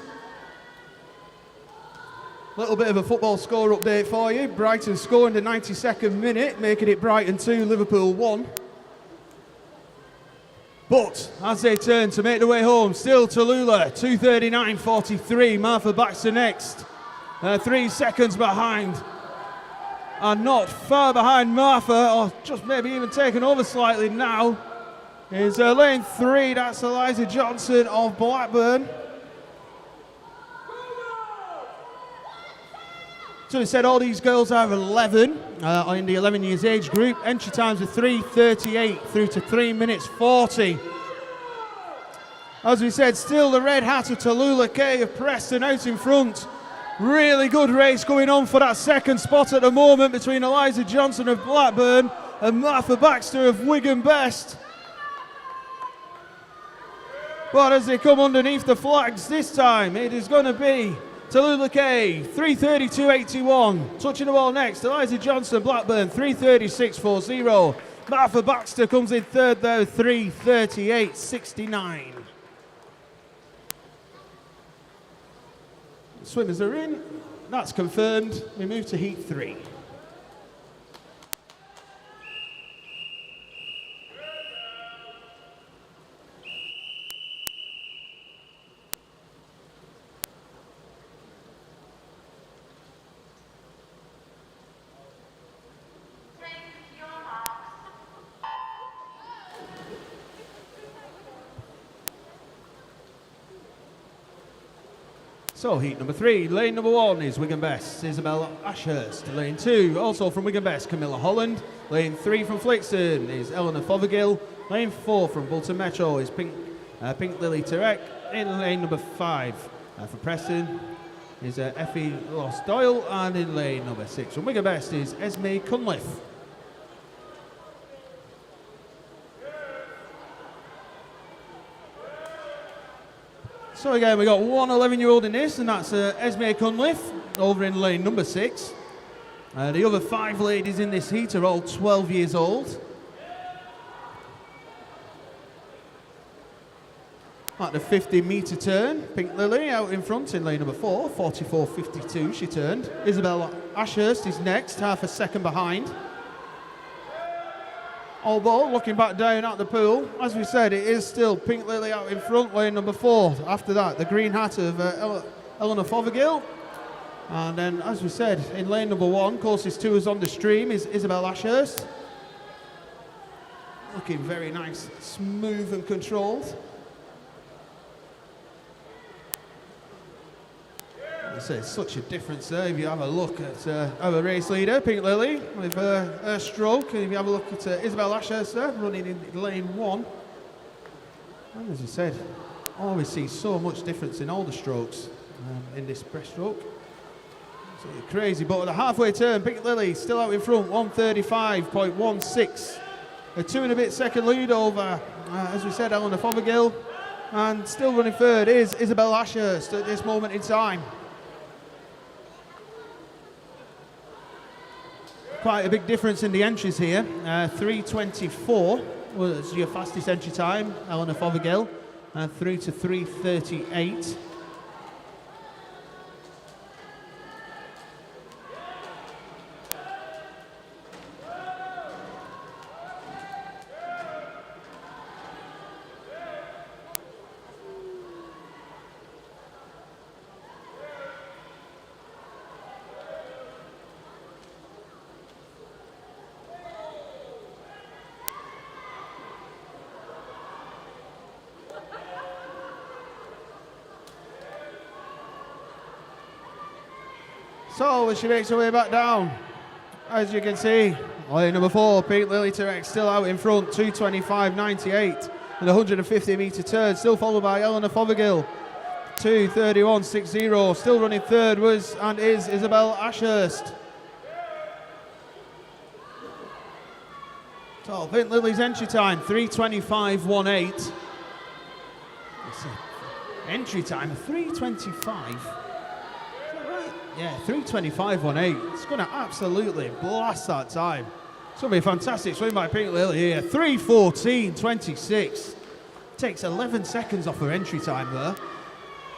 Little bit of a football score update for you. Brighton scoring the 92nd minute, making it Brighton 2, Liverpool 1. But as they turn to make their way home, still Tallulah, 2:39.43. Martha Baxter next, 3 seconds behind. And not far behind Martha, or just maybe even taken over slightly now, is lane 3. That's Eliza Johnson of Blackburn. So we said all these girls are 11, in the 11 years age group. Entry times are 3:38 through to 3 minutes 40. As we said, still the Red Hat of Tallulah Kay of Preston out in front. Really good race going on for that second spot at the moment between Eliza Johnson of Blackburn and Martha Baxter of Wigan Best. But as they come underneath the flags this time, it is going to be Tallulah Kay, 3:32.81. Touching the ball next, Eliza Johnson, Blackburn, 3:36.40. Martha Baxter comes in third though, 3:38.69. Swimmers are in. That's confirmed. We move to heat 3. So heat number 3, lane number 1 is Wigan Best, Isabel Ashurst. Lane 2, also from Wigan Best, Camilla Holland. Lane 3 from Flixton is Eleanor Fothergill. Lane 4 from Bolton Metro is Pink Lily Turek. In lane number 5 for Preston is Effie Loss Doyle. And in lane number 6 from Wigan Best is Esme Cunliffe. So again, we got one 11-year-old in this, and that's Esme Cunliffe over in lane number 6. The other 5 ladies in this heat are all 12 years old. At the 50-metre turn, Pink Lily out in front in lane number 4, 44.52 she turned. Isabel Ashurst is next, half a second behind. Although, looking back down at the pool, as we said, it is still Pink Lily out in front, lane number 4. After that, the green hat of Eleanor Fothergill. And then, as we said, in lane number 1, closest to us on the stream is Isabel Ashurst. Looking very nice, smooth and controlled. It's such a difference there if you have a look at our race leader, Pink Lily, with her stroke. And if you have a look at Isabel Ashurst there, running in lane 1. And as you said, always see so much difference in all the strokes in this breaststroke. Absolutely crazy. But at the halfway turn, Pink Lily still out in front, 1:35.16. A 2 and a bit second lead over, as we said, Eleanor Fothergill. And still running third is Isabel Ashurst at this moment in time. Quite a big difference in the entries here. 3:24 was your fastest entry time, Eleanor Fothergill, through to 3:38. So as she makes her way back down, as you can see, lane number 4, Pink Lily T-Rex still out in front, 2:25.98 and 150 metre turn, still followed by Eleanor Fothergill, 2:31.60. Still running third was and is Isabel Ashurst. So Pink Lily's entry time, 3:25.18. Entry time of 3:25. Yeah, 3:25.18. It's going to absolutely blast that time. It's going to be a fantastic swim by Pink Lily here. 3:14.26. Takes 11 seconds off her entry time there.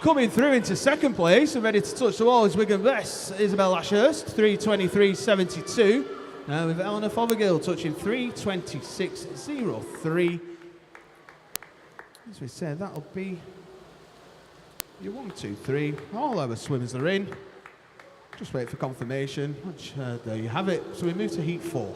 Coming through into second place and ready to touch the wall is Wigan Best, Isabel Ashurst, 3:23.72. Now with Eleanor Fothergill touching 3:26.03. As we said, that'll be your 1, 2, 3. All our swimmers are in. Just wait for confirmation, which there you have it. So we move to heat 4.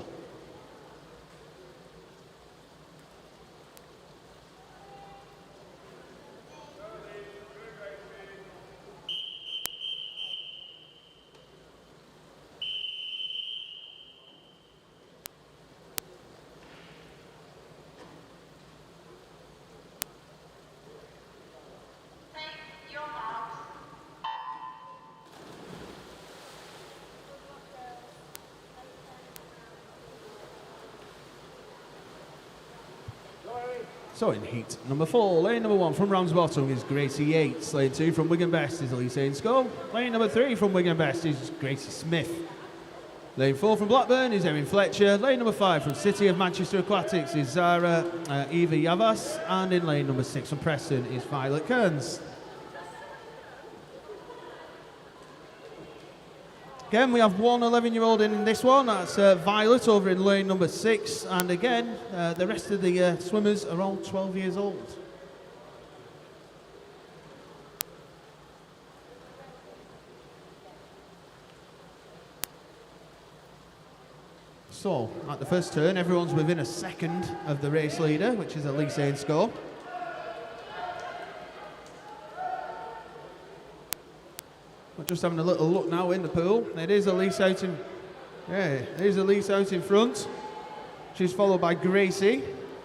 So in heat number 4, lane number 1 from Ramsbottom is Gracie Yates. Lane 2 from Wigan Best is Elise Ainscough. Lane number 3 from Wigan Best is Gracie Smith. Lane 4 from Blackburn is Erin Fletcher. Lane number 5 from City of Manchester Aquatics is Zara Eva Yavas. And in lane number 6 from Preston is Violet Kearns. Again, we have one 11-year-old in this one. That's Violet over in lane number 6. And again, the rest of the swimmers are all 12 years old. So, at the first turn, everyone's within a second of the race leader, which is Elise Ainscough. We're just having a little look now in the pool. It is Elise out in, it is Elise out in front. She's followed by Gracie.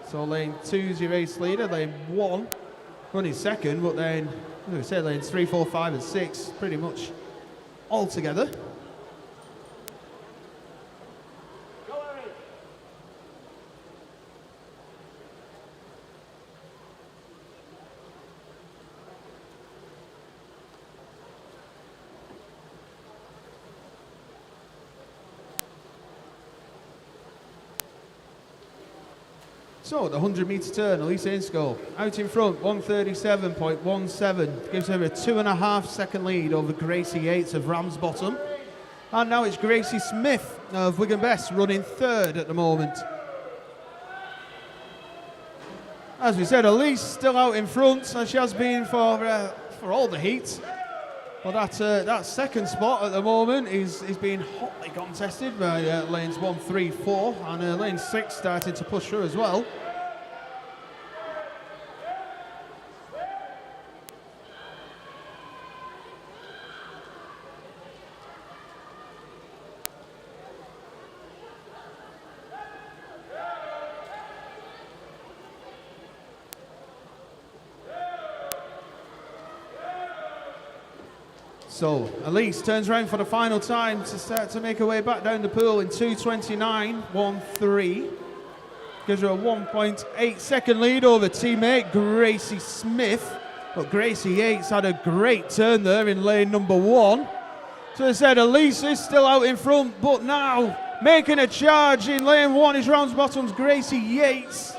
So lane 2 is your race leader. Lane 1 running second, but then, as we said, lanes 3, 4, 5, and 6 pretty much all together. So, the 100-metre turn, Elise Ainscough out in front, 1:37.17, gives her a 2.5 second lead over Gracie Yates of Ramsbottom. And now it's Gracie Smith of Wigan Best running third at the moment. As we said, Elise still out in front, as she has been for all the heats. But that second spot at the moment is being hotly contested by lanes 1, 3, 4, and lane 6 starting to push through as well. So, Elise turns around for the final time to start to make her way back down the pool in 2:29.13. Gives her a 1.8 second lead over teammate Gracie Smith. But Gracie Yates had a great turn there in lane number 1. So, as I said, Elise is still out in front, but now making a charge in lane 1 is Ramsbottom's Gracie Yates.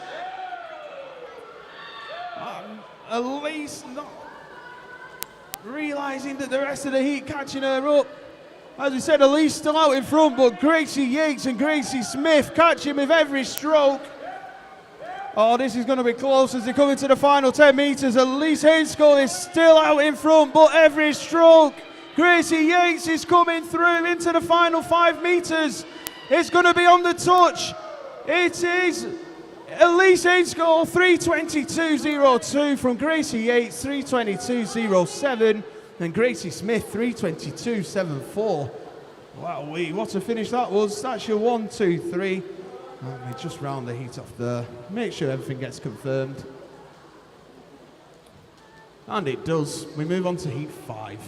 Elise not realising that the rest of the heat catching her up. As we said, Elise still out in front, but Gracie Yates and Gracie Smith catching with every stroke. Oh, this is going to be close as they come into the final 10 metres. Elise Ainscough is still out in front, but every stroke, Gracie Yates is coming through into the final 5 metres. It's going to be on the touch. It is Elise Ainscough, 3:22.02 from Gracie Yates, 3:22.07, and Gracie Smith, 3:22.74. Wow, what a finish that was. That's your 1, 2, 3. Let me just round the heat off there. Make sure everything gets confirmed. And it does. We move on to heat 5.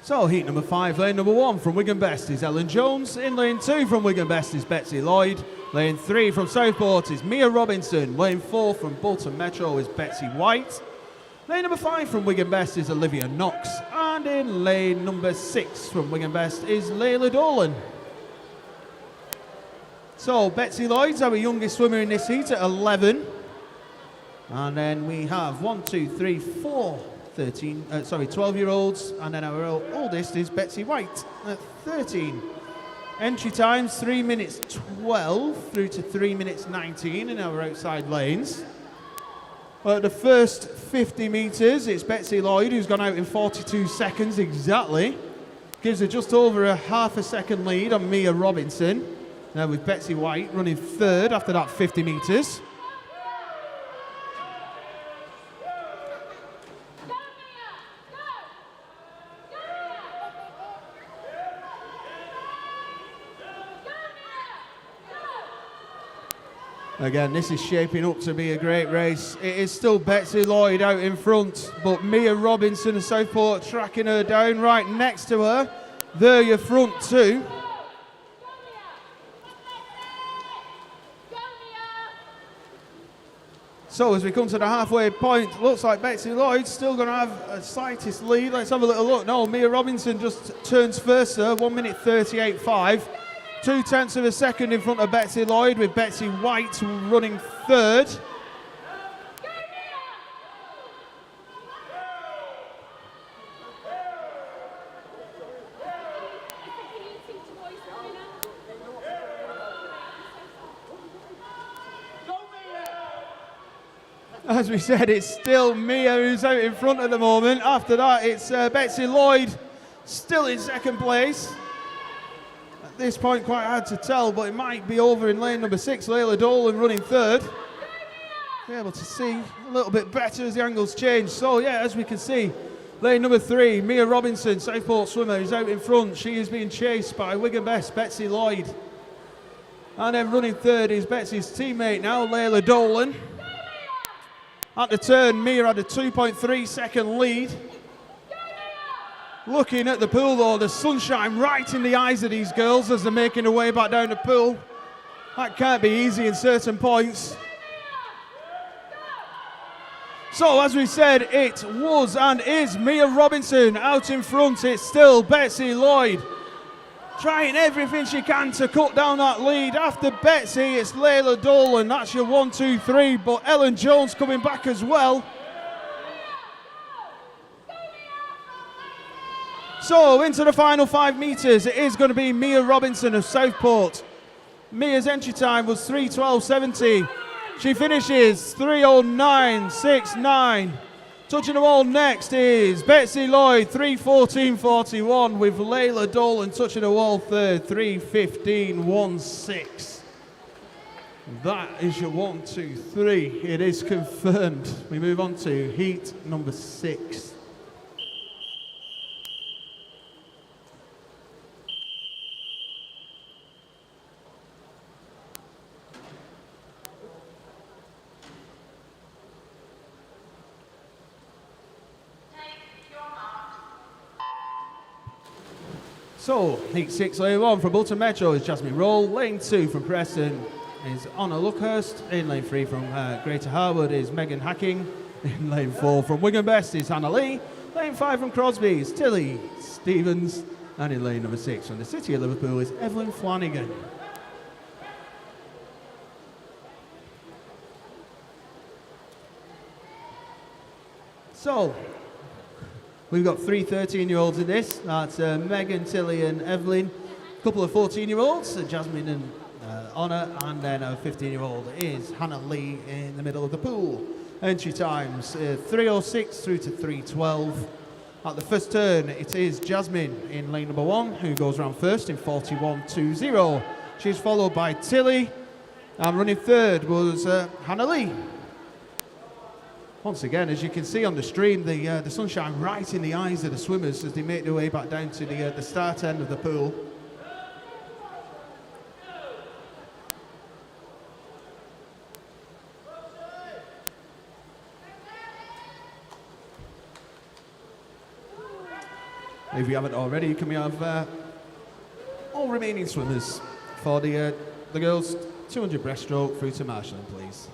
So heat number 5, lane number 1 from Wigan Best is Ellen Jones. In lane 2 from Wigan Best is Betsy Lloyd. Lane 3 from Southport is Mia Robinson. Lane 4 from Bolton Metro is Betsy White. Lane number 5 from Wigan Best is Olivia Knox. And in lane number 6 from Wigan Best is Layla Dolan. So Betsy Lloyd's our youngest swimmer in this heat at 11. And then we have 12-year-olds, and then our oldest is Betsy White at 13. Entry times 3 minutes 12 through to 3 minutes 19 in our outside lanes. Well, the first 50 metres, it's Betsy Lloyd who's gone out in 42 seconds exactly. Gives her just over a half a second lead on Mia Robinson. Now with Betsy White running third after that 50 metres. Again, this is shaping up to be a great race. It is still Betsy Lloyd out in front, but Mia Robinson of Southport tracking her down right next to her. There your front two. So as we come to the halfway point, looks like Betsy Lloyd's still going to have a slightest lead. Let's have a little look. No, Mia Robinson just turns first there, 1 minute 38.5. 0.2 of a second in front of Betsy Lloyd, with Betsy White running third. As we said, it's still Mia who's out in front at the moment. After that, it's Betsy Lloyd still in second place. At this point, quite hard to tell, but it might be over in lane number 6. Layla Dolan running third. Be able to see a little bit better as the angles change. So yeah, as we can see, lane number 3, Mia Robinson, Southport swimmer, is out in front. She is being chased by Wigan Best, Betsy Lloyd. And then running third is Betsy's teammate now, Layla Dolan. At the turn, Mia had a 2.3 second lead. Looking at the pool though, the sunshine right in the eyes of these girls as they're making their way back down the pool. That can't be easy in certain points. So as we said, it was and is Mia Robinson out in front. It's still Betsy Lloyd trying everything she can to cut down that lead. After Betsy, it's Layla Dolan. That's your 1, 2, 3. But Ellen Jones coming back as well. So into the final 5 metres, it is going to be Mia Robinson of Southport. Mia's entry time was 3:12.70. She finishes 3:09.69. Touching the wall next is Betsy Lloyd, 3:14.41, with Layla Dolan touching the wall third, 3:15.16. That is your 1, 2, 3. It is confirmed. We move on to heat number 6. So, heat 6, lane 1 from Bolton Metro is Jasmine Roll. Lane 2 from Preston is Honor Luckhurst. In lane 3 from Greater Harwood is Megan Hacking. In lane 4 from Wigan Best is Hannah Lee. Lane 5 from Crosby is Tilly Stevens. And in lane number 6 from the City of Liverpool is Evelyn Flanagan. So, we've got 3 13-year-olds in this. That's Megan, Tilly and Evelyn. A couple of 14-year-olds, Jasmine and Honor. And then a 15-year-old is Hannah Lee in the middle of the pool. Entry times 3:06 through to 3:12. At the first turn, it is Jasmine in lane number 1 who goes round first in 41.20. She's followed by Tilly, and running third was Hannah Lee. Once again, as you can see on the stream, the sunshine right in the eyes of the swimmers as they make their way back down to the start end of the pool. If you haven't already, can we have all remaining swimmers for the girls' 200 breaststroke through to marshalling, please.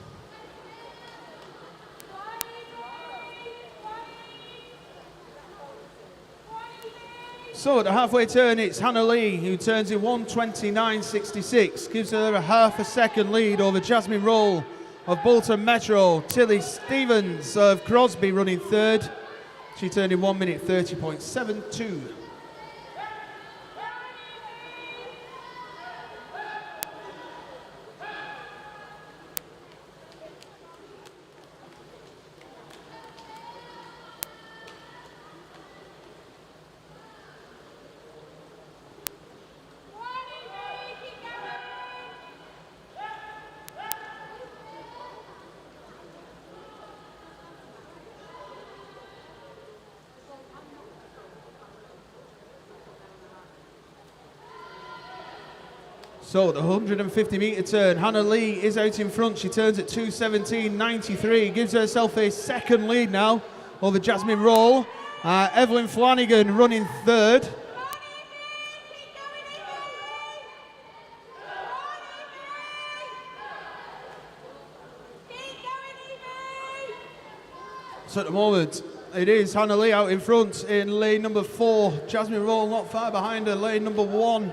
So at the halfway turn, it's Hannah Lee who turns in 1:29.66, gives her a half a second lead over Jasmine Roll of Bolton Metro. Tilly Stevens of Crosby running third. She turned in 1 minute 30.72. So the 150 metre turn, Hannah Lee is out in front. She turns at 2:17.93, gives herself a second lead now over Jasmine Roll. Evelyn Flanagan running third. So at the moment, it is Hannah Lee out in front in lane number 4. Jasmine Roll not far behind her, lane number 1.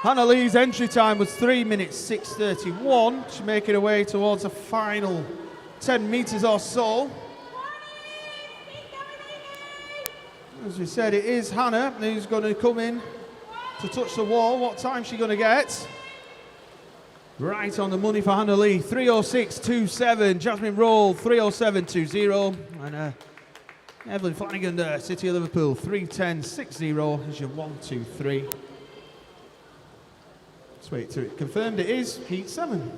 Hannah Lee's entry time was 3 minutes 6:31. She's making her way towards the final 10 metres or so. As we said, it is Hannah who's going to come in to touch the wall. What time's she going to get? Right on the money for Hannah Lee. 3:06.27. Jasmine Roll 3:07.20. And Evelyn Flanagan, City of Liverpool 3:10.60 is your 1, 2, 3. Let's wait till it confirmed. It is Heat 7.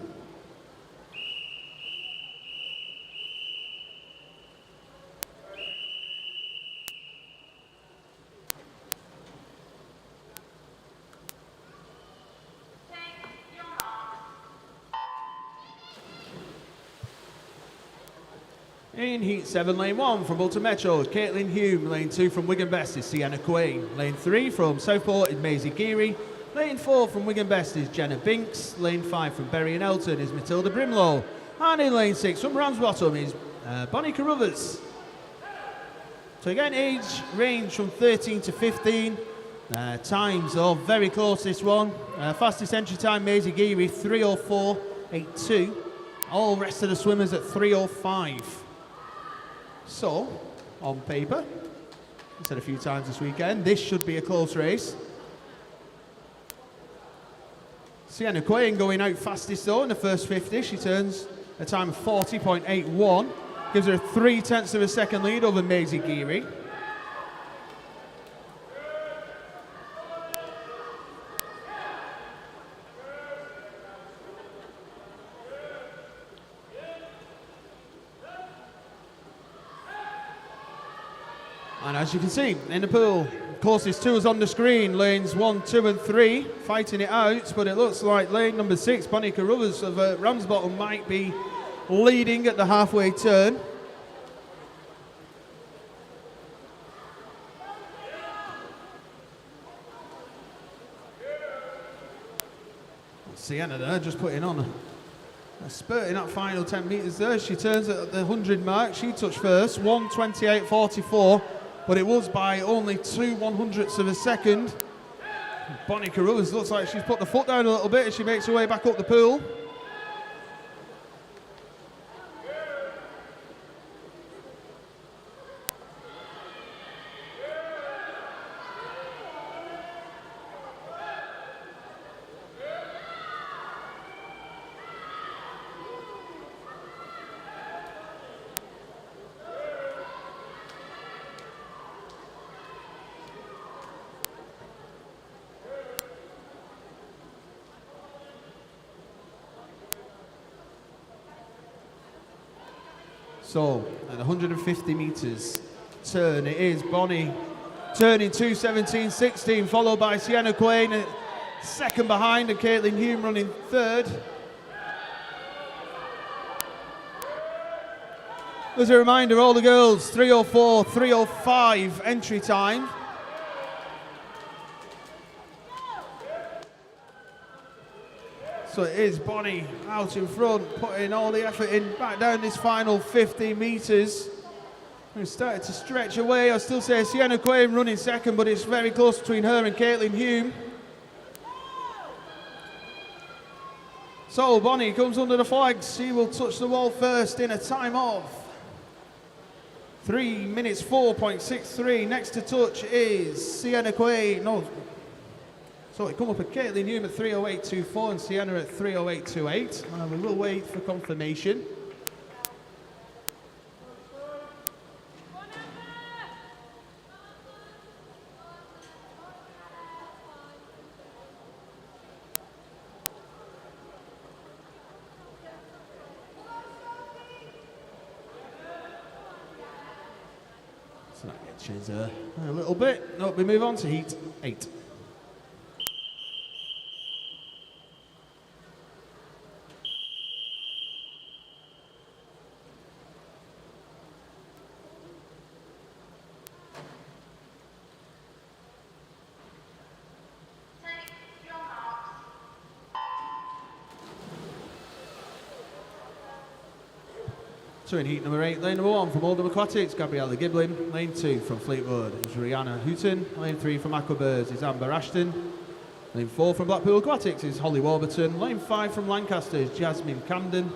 In Heat 7, lane 1 from Bolton Metro is Caitlin Hume. Lane 2 from Wigan Best is Sienna Quain. Lane 3 from Southport is Maisie Geary. Lane 4 from Wigan Best is Jenna Binks. Lane 5 from Bury and Elton is Matilda Brimlow. And in lane 6 from Ramsbottom is Bonnie Carruthers. So again, age range from 13 to 15. Times are very close, this one. Fastest entry time, Maisie Geary, 3:04.82. All rest of the swimmers at 3:05. So, on paper, I said a few times this weekend, this should be a close race. Sienna Quain going out fastest though in the first 50. She turns a time of 40.81. Gives her 0.3 of a second lead over Maisie Geary. And as you can see in the pool, closest two is on the screen, lanes 1, 2 and 3, fighting it out, but it looks like lane number 6, Bonnie Carruthers of Ramsbottom, might be leading at the halfway turn. Sienna there just putting on a spurt in that final 10 metres there. She turns at the 100 mark. She touched first, 1:28.44, but it was by only 2/100ths of a second. Bonnie Carruthers looks like she's put the foot down a little bit as she makes her way back up the pool. So, at 150 metres, turn, it is Bonnie turning 2:17.16, followed by Sienna Quain, second behind, and Caitlin Hume running third. As a reminder, all the girls, 3:04, 3:05 entry time. So it is Bonnie out in front, putting all the effort in back down this final 50 metres. We've started to stretch away. I still say Sienna Quain running second, but it's very close between her and Caitlin Hume. So Bonnie comes under the flags. She will touch the wall first in a time of 3 minutes 4.63. Next to touch is Sienna Quain. No. So it come up at Caitlin Hume at 3:08.24 and Sienna at 3:08.28. We will wait for confirmation. So that gets change a little bit. No, we move on to heat 8. So in heat number 8, lane number 1 from Oldham Aquatics, Gabriella Giblin. Lane 2 from Fleetwood is Rihanna Houghton. Lane 3 from Aquabirds is Amber Ashton. Lane 4 from Blackpool Aquatics is Holly Warburton. Lane 5 from Lancaster is Jasmine Cadman.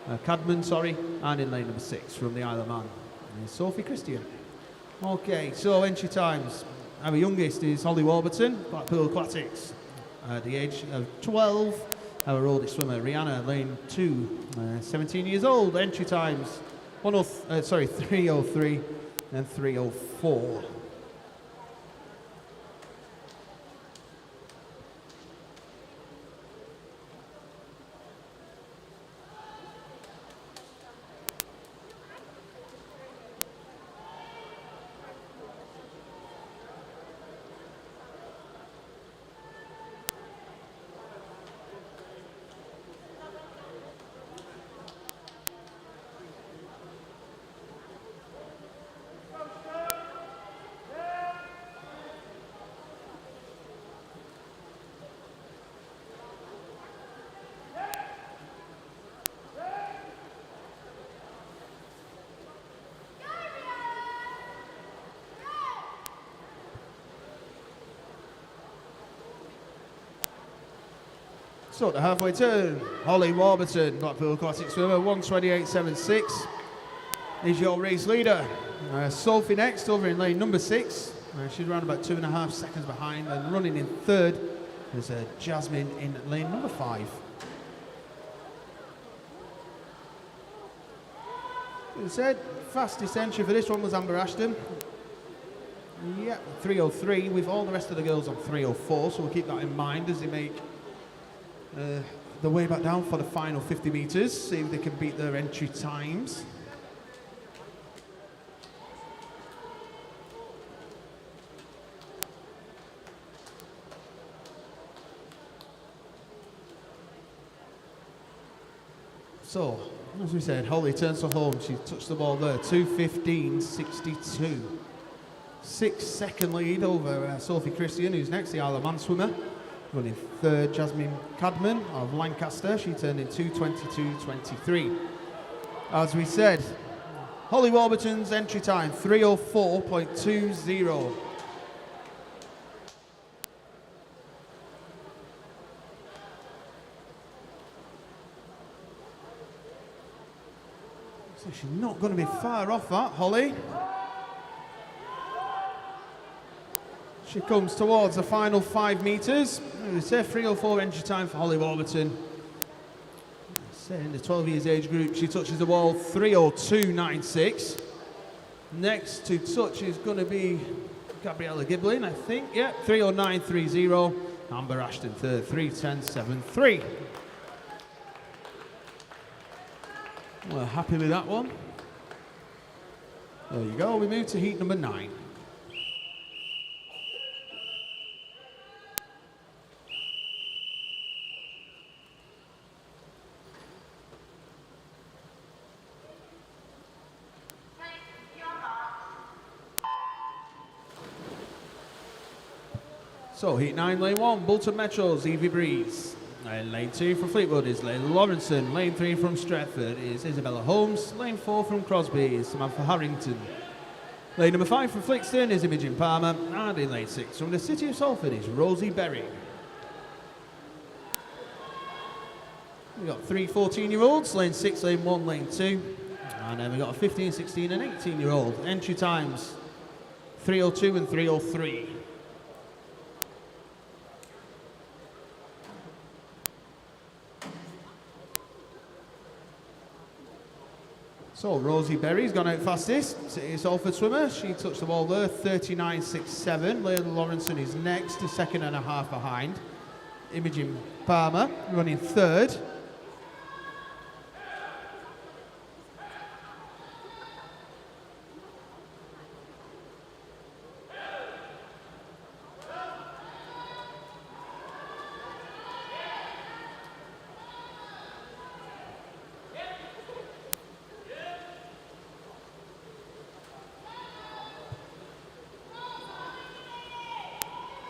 And in lane number 6 from the Isle of Man is Sophie Christian. Okay, so entry times. Our youngest is Holly Warburton, Blackpool Aquatics. At the age of 12. Our oldest swimmer, Rihanna, lane 2, 17 years old. Entry times 3:03 and 3:04. So the halfway turn, Holly Warburton, Blackpool Aquatic swimmer, 1:28.76 is your race leader. Sophie next, over in lane number 6. She's around about 2.5 seconds behind, and running in third is Jasmine in lane number 5. As I said, fastest entry for this one was Amber Ashton. Yeah, 3:03, with all the rest of the girls on 3:04, so we'll keep that in mind as they make the way back down for the final 50 metres, see if they can beat their entry times. So, as we said, Holly turns her home. She touched the ball there, 2:15.62. 6-second lead over Sophie Christian, who's next, the Isle of Man swimmer. Running third, Jasmine Cadman of Lancaster. She turned in 2:22.23. As we said, Holly Warburton's entry time, 3:04.20. So she's not going to be far off that, Holly. She comes towards the final 5 metres. We say 3:04 entry time for Holly Warburton. In the 12 years age group, she touches the wall 3:02.96. Next to touch is going to be Gabriella Giblin, I think. Yeah, 3:09.30. Amber Ashton third, 3:10.73. We're happy with that one. There you go, we move to heat number 9. So heat 9, lane 1, Bolton Metro's Evie Breeze. Lane 2 from Fleetwood is Layla Lawrenson. Lane 3 from Stretford is Isabella Holmes. Lane 4 from Crosby is Samantha Harrington. Lane number 5 from Flixton is Imogen Palmer. And in lane 6 from the City of Salford is Rosie Berry. We've got 3 14-year-olds, lane 6, lane 1, lane 2. And then we've got a 15, 16 and 18-year-old. Entry times 3:02 and 3:03. So Rosie Berry's gone out fastest. City of Salford swimmer. She touched the wall there, 39.67. Layla Lawrenson is next, a second and a half behind. Imogen Palmer running third.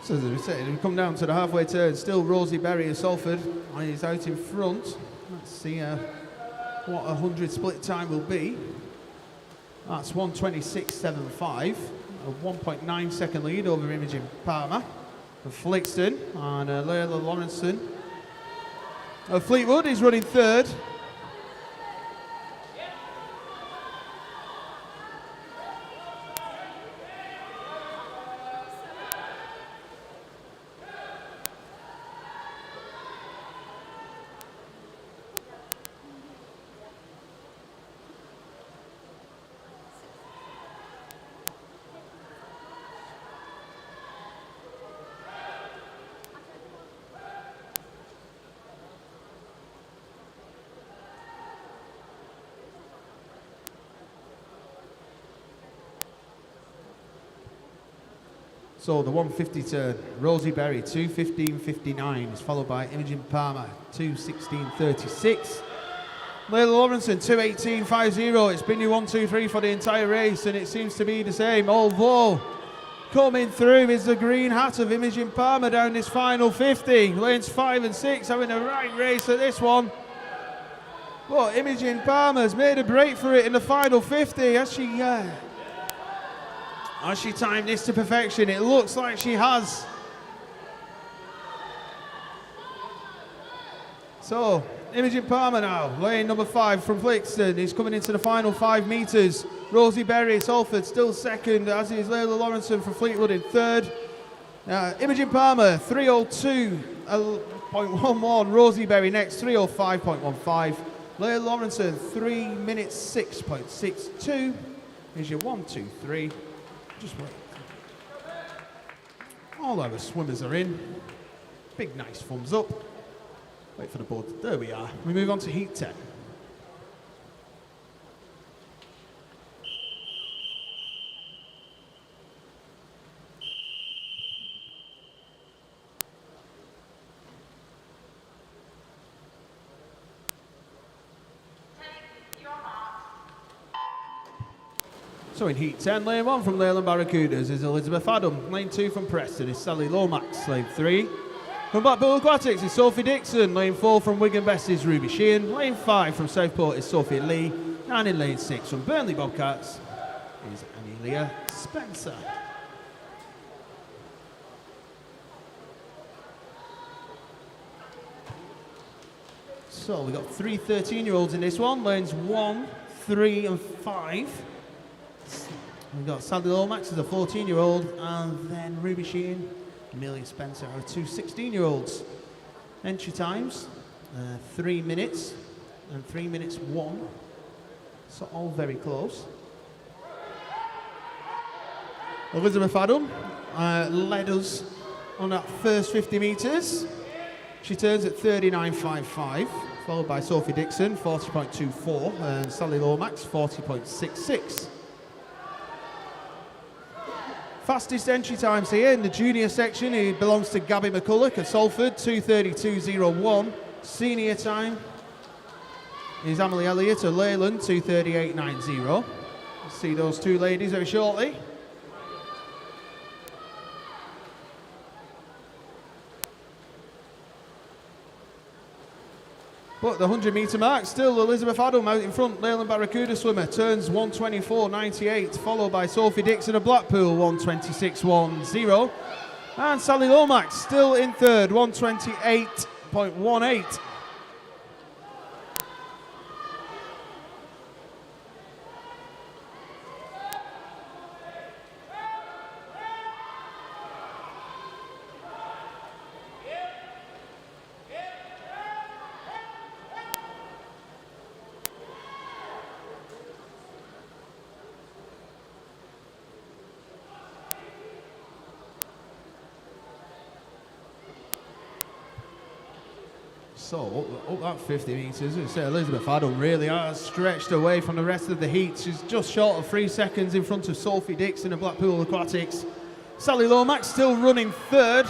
So as we said, we come down to the halfway turn. Still Rosie Berry of Salford is out in front. Let's see what a 100 split time will be. That's 1:26.75, a 1.9 second lead over Imogen Palmer of Flixton, and Layla Lawrenson of Fleetwood is running third. So the 150 turn, Rosie Berry, 2:15.59 is followed by Imogen Palmer, 2:16.36. Layla Lawrenson, 2:18.50. It's been your 1, 2, 3 for the entire race, and it seems to be the same. Although coming through is the green hat of Imogen Palmer down this final 50. Lanes 5 and 6 having a right race at this one. But Imogen Palmer's made a break for it in the final 50 as she timed this to perfection. It looks like she has. So, Imogen Palmer now, lane number 5 from Flixton, is coming into the final 5 metres. Rosie Berry, Salford, still second, as is Layla Lawrenson from Fleetwood in third. Imogen Palmer, 3:02.11. Rosie Berry next, 3:05.15. Layla Lawrenson, 3 minutes 6.62. Here's your 1, 2, 3. Just wait. All our swimmers are in. Big nice thumbs up. Wait for the board. There we are. We move on to heat 10. So in heat 10, lane 1 from Leyland Barracudas is Elizabeth Adam. Lane 2 from Preston is Sally Lomax. Lane 3 from Blackpool Aquatics is Sophie Dixon. Lane 4 from Wigan Best is Ruby Sheehan. Lane 5 from Southport is Sophie Lee. And in lane 6 from Burnley Bobcats is Amelia Spencer. So we've got 3 13-year-olds in this one. Lanes 1, 3 and 5. We've got Sally Lomax as a 14-year-old, and then Ruby Sheehan, Amelia Spencer are 2 16-year-olds. Entry times, 3 minutes and 3 minutes 1. So all very close. Elizabeth Adam led us on that first 50 metres. She turns at 39.55, followed by Sophie Dixon, 40.24, and Sally Lomax, 40.66. Fastest entry times here in the junior section, he belongs to Gabby McCulloch at Salford, 2:32.01. Senior time is Emily Elliott at Leyland, 2:38.90. See those two ladies very shortly. But the 100-metre mark, still Elizabeth Adam out in front. Leyland Barracuda swimmer turns 1:24.98, followed by Sophie Dixon of Blackpool, 1:26.10. And Sally Lomax still in third, 1:28.18. So, up that 50 metres, as I say, Elizabeth Adam really has stretched away from the rest of the heat. She's just short of 3 seconds in front of Sophie Dixon of Blackpool Aquatics. Sally Lomax still running third.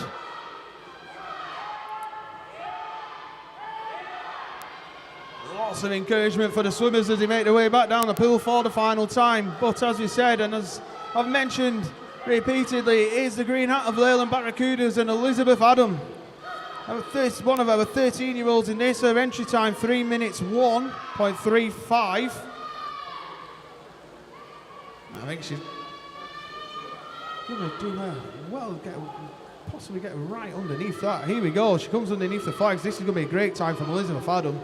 Lots of encouragement for the swimmers as they make their way back down the pool for the final time. But as we said, and as I've mentioned repeatedly, it is the green hat of Leyland Barracudas and Elizabeth Adam. One of our 13-year-olds in this, her entry time 3 minutes 1.35. I think she's going to do well, possibly get right underneath that. Here we go, she comes underneath the flags. This is going to be a great time from Elizabeth Adam.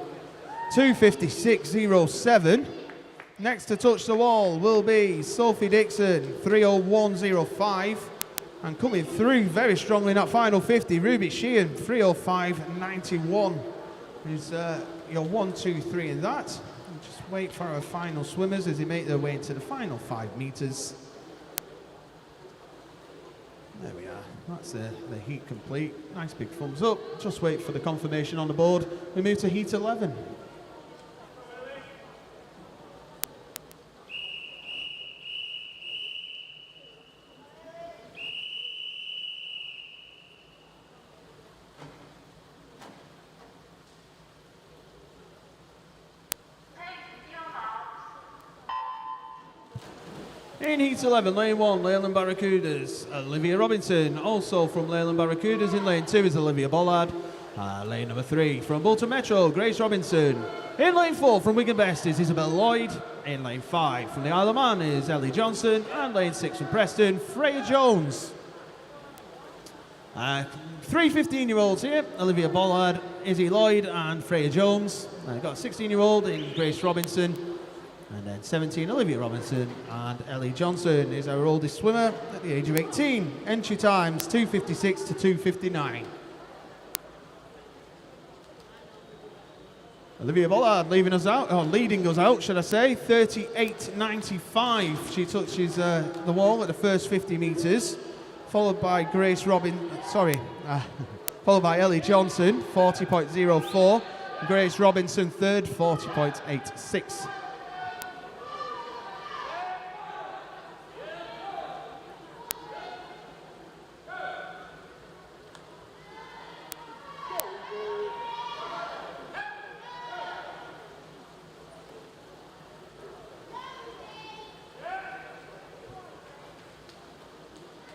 2:56.07. Next to touch the wall will be Sophie Dixon, 3:01.05. And coming through very strongly in that final 50, Ruby Sheehan, 3:05.91 is your 1, 2, 3 in that. And just wait for our final swimmers as they make their way into the final 5 metres. There we are, that's the heat complete. Nice big thumbs up. Just wait for the confirmation on the board. We move to heat 11. In heat 11, lane 1, Leyland Barracudas, Olivia Robinson. Also from Leyland Barracudas in lane 2 is Olivia Bollard. Lane number 3 from Bolton Metro, Grace Robinson. In lane 4 from Wigan Best is Isabel Lloyd. In lane 5 from the Isle of Man is Ellie Johnson. And lane 6 from Preston, Freya Jones. 3 15-year-olds here, Olivia Bollard, Izzy Lloyd and Freya Jones. Got a 16-year-old in Grace Robinson. And then 17, Olivia Robinson, and Ellie Johnson is our oldest swimmer at the age of 18. Entry times 2:56 to 2:59. Olivia Bollard leading us out, should I say, 38.95. She touches the wall at the first 50 metres, followed by followed by Ellie Johnson, 40.04. Grace Robinson third, 40.86.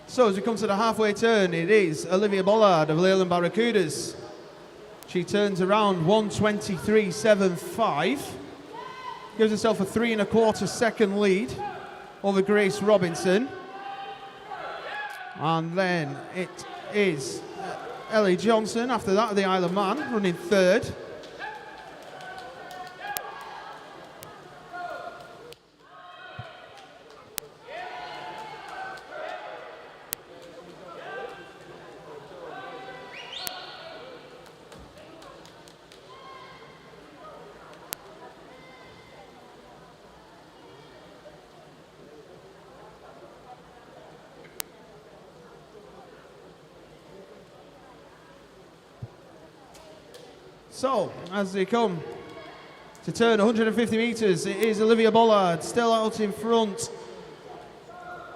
So as we come to the halfway turn, it is Olivia Bollard of Leyland Barracudas. She turns around 1:23.75. Gives herself a 3 1/4 second lead over Grace Robinson. And then it is Ellie Johnson, after that the Isle of Man, running third. So, as they come to turn 150 metres, it is Olivia Bollard still out in front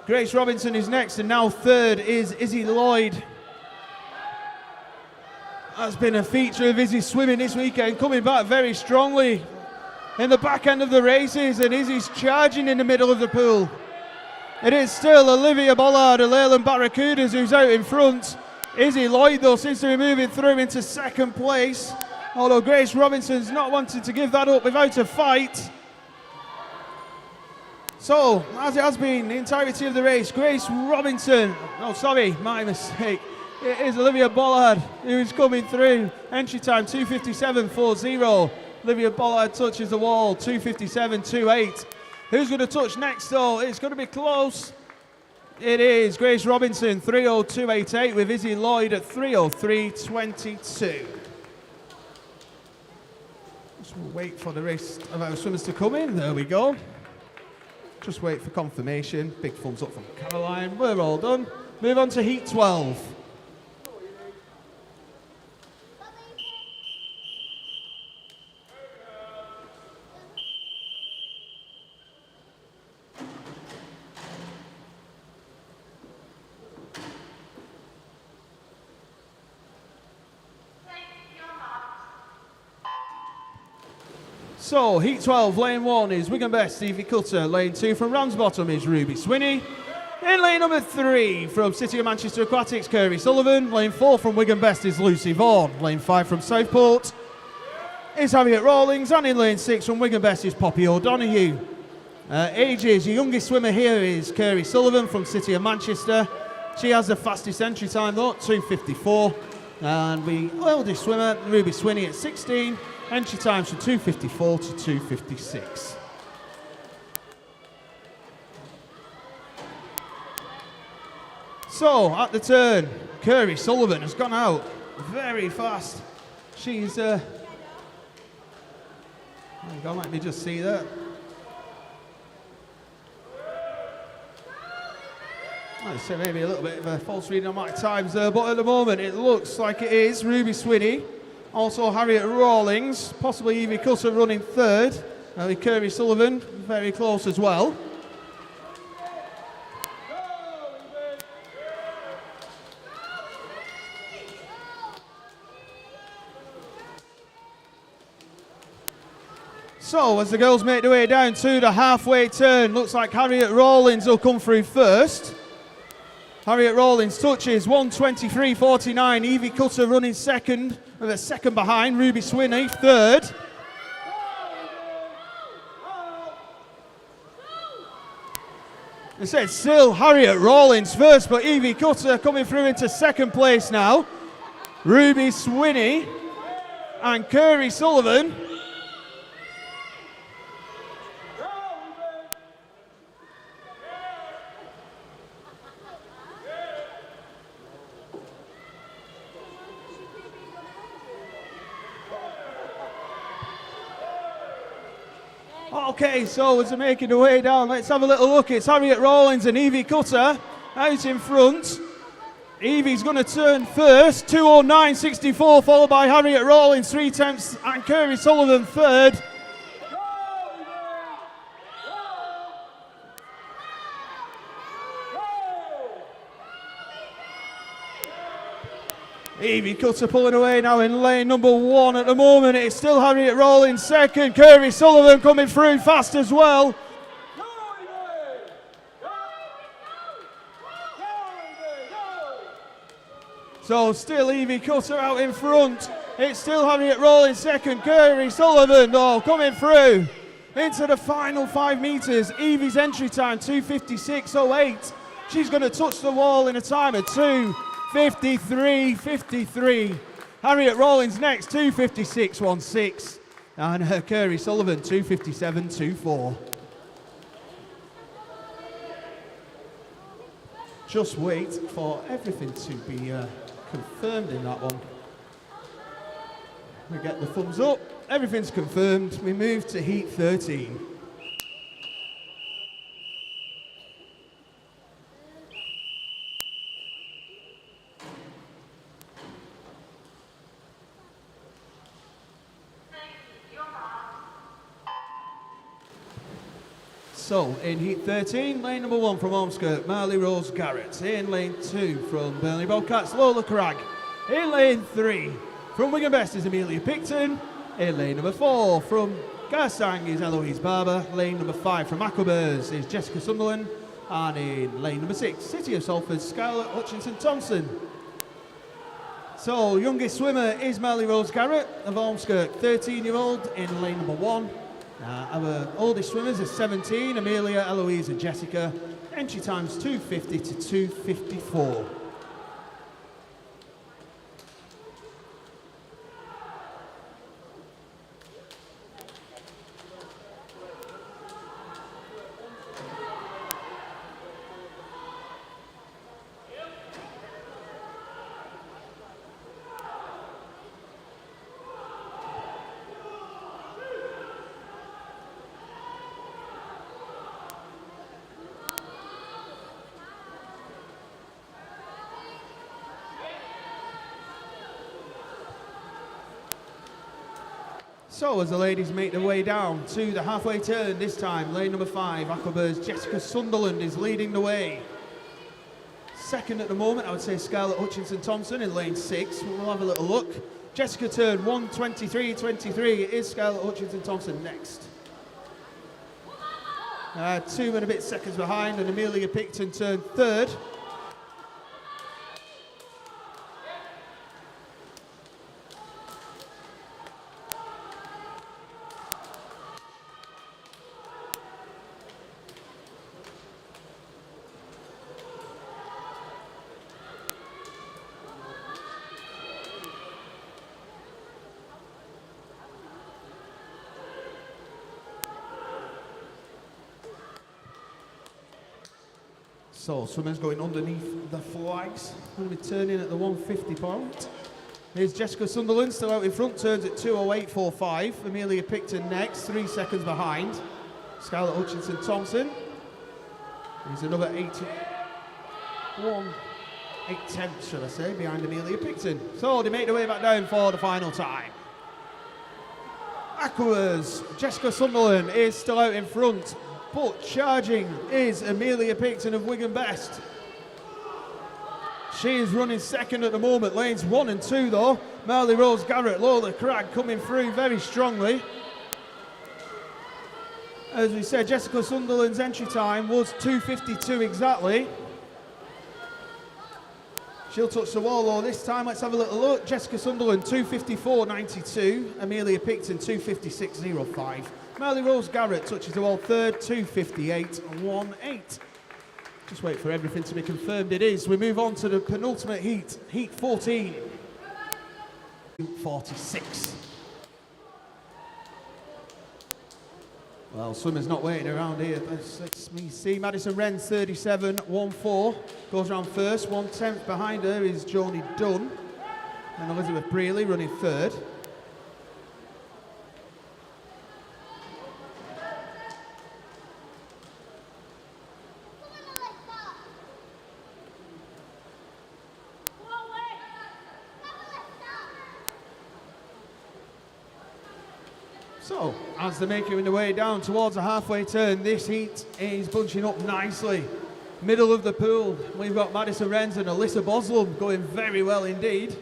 Grace Robinson is next, and now third is Izzy Lloyd. That's been a feature of Izzy's swimming this weekend, coming back very strongly in the back end of the races, and Izzy's charging in the middle of the pool. It is still Olivia Bollard of Leyland Barracudas who's out in front. Izzy Lloyd, though, seems to be moving through into second place, although Grace Robinson's not wanting to give that up without a fight. So, as it has been the entirety of the race, Grace Robinson, oh sorry, my mistake, it is Olivia Bollard who is coming through. Entry time 2:57.40. Olivia Bollard touches the wall, 2:57.28. Who's going to touch next though? It's going to be close. It is Grace Robinson, 3:02.88, with Izzy Lloyd at 3:03.22. Just wait for the rest of our swimmers to come in. There we go. Just wait for confirmation. Big thumbs up from Caroline. We're all done. Move on to Heat 12. So, Heat 12, lane 1 is Wigan Best, Stevie Cutter. Lane 2 from Ramsbottom is Ruby Swinney. In lane number 3 from City of Manchester Aquatics, Kerry Sullivan. Lane 4 from Wigan Best is Lucy Vaughan. Lane 5 from Southport is Harriet Rawlings. And in lane 6 from Wigan Best is Poppy O'Donoghue. Ages, your youngest swimmer here is Kerry Sullivan from City of Manchester. She has the fastest entry time though, 2:54. And the oldest swimmer, Ruby Swinney at 16. Entry times from 2:54 to 2:56. So, at the turn, Kerry Sullivan has gone out very fast. She's, hang on, let me just see that. I'd say maybe a little bit of a false reading on my times there, but at the moment it looks like it is Ruby Swinney. Also Harriet Rawlings, possibly Evie Cutter running third. With Kerry Sullivan very close as well. So as the girls make their way down to the halfway turn, looks like Harriet Rawlings will come through first. Harriet Rawlings touches 1:23.49. Evie Cutter running second, with a second behind. Ruby Swinney third. It said still Harriet Rawlings first, but Evie Cutter coming through into second place now. Ruby Swinney and Kerry Sullivan. Okay, so as they're making their way down, let's have a little look. It's Harriet Rawlings and Evie Cutter out in front. Evie's going to turn first, 2:09.64, followed by Harriet Rawlings, 3/10, and Kerry Sullivan third. Evie Cutter pulling away now in lane number 1 at the moment. It's still Harriet Rawlings second. Kerry Sullivan coming through fast as well. So still Evie Cutter out in front. It's still Harriet Rawlings second. Kerry Sullivan coming through into the final 5 metres. Evie's entry time 2:56.08. She's going to touch the wall in a time of 2:53.53. Harriet Rawlings next, 2:56.16. And Kerry Sullivan, 2:57.24. Just wait for everything to be confirmed in that one. We get the thumbs up. Everything's confirmed. We move to Heat 13. So, in heat 13, lane number 1 from Ormskirk, Marley Rose Garrett. In lane 2 from Burnley Bobcats, Lola Cragg. In lane 3 from Wigan Best is Amelia Picton. In lane number 4 from Garsang is Eloise Barber. Lane number 5 from Aquabers is Jessica Sunderland. And in lane number 6, City of Salford, Scarlett Hutchinson Thompson. So, youngest swimmer is Marley Rose Garrett of Ormskirk, 13-year-old in lane number 1. Our oldest swimmers are 17, Amelia, Eloise and Jessica. Entry times 2:50 to 2:54. So as the ladies make their way down to the halfway turn, this time lane number 5, Aquabers, Jessica Sunderland is leading the way. Second at the moment, I would say Scarlett Hutchinson Thompson in lane 6. We'll have a little look. Jessica turned 1:23.23. It is Scarlett Hutchinson Thompson next. 2 and a bit seconds behind, and Amelia Picton turned 3rd. So, swimmers going underneath the flags. Going to be turning at the 150 point. Here's Jessica Sunderland still out in front, turns at 2:08.45. Amelia Picton next, 3 seconds behind. Scarlett Hutchinson Thompson. Here's another 8 tenths, should I say, behind Amelia Picton. So, they make their way back down for the final time. Aquas, Jessica Sunderland is still out in front. But charging is Amelia Picton of Wigan Best. She is running second at the moment. Lanes 1 and 2 though. Marley Rose Garrett, Lola Cragg coming through very strongly. As we said, Jessica Sunderland's entry time was 2:52 exactly. She'll touch the wall though this time. Let's have a little look. Jessica Sunderland 2:54.92. Amelia Picton 2:56.05. Marley Rose Garrett touches the wall 3rd, 2:58.18. Just wait for everything to be confirmed. It is. We move on to the penultimate heat, heat 14. 46. Well, swimmers not waiting around here. Let's see. Madison Wren's 37.14. Goes round first. 1/10 behind her is Joni Dunn. And Elizabeth Brealey running 3rd. So, as they're making their way down towards the halfway turn, this heat is bunching up nicely. Middle of the pool, we've got Madison Wren's and Alyssa Boslam going very well indeed.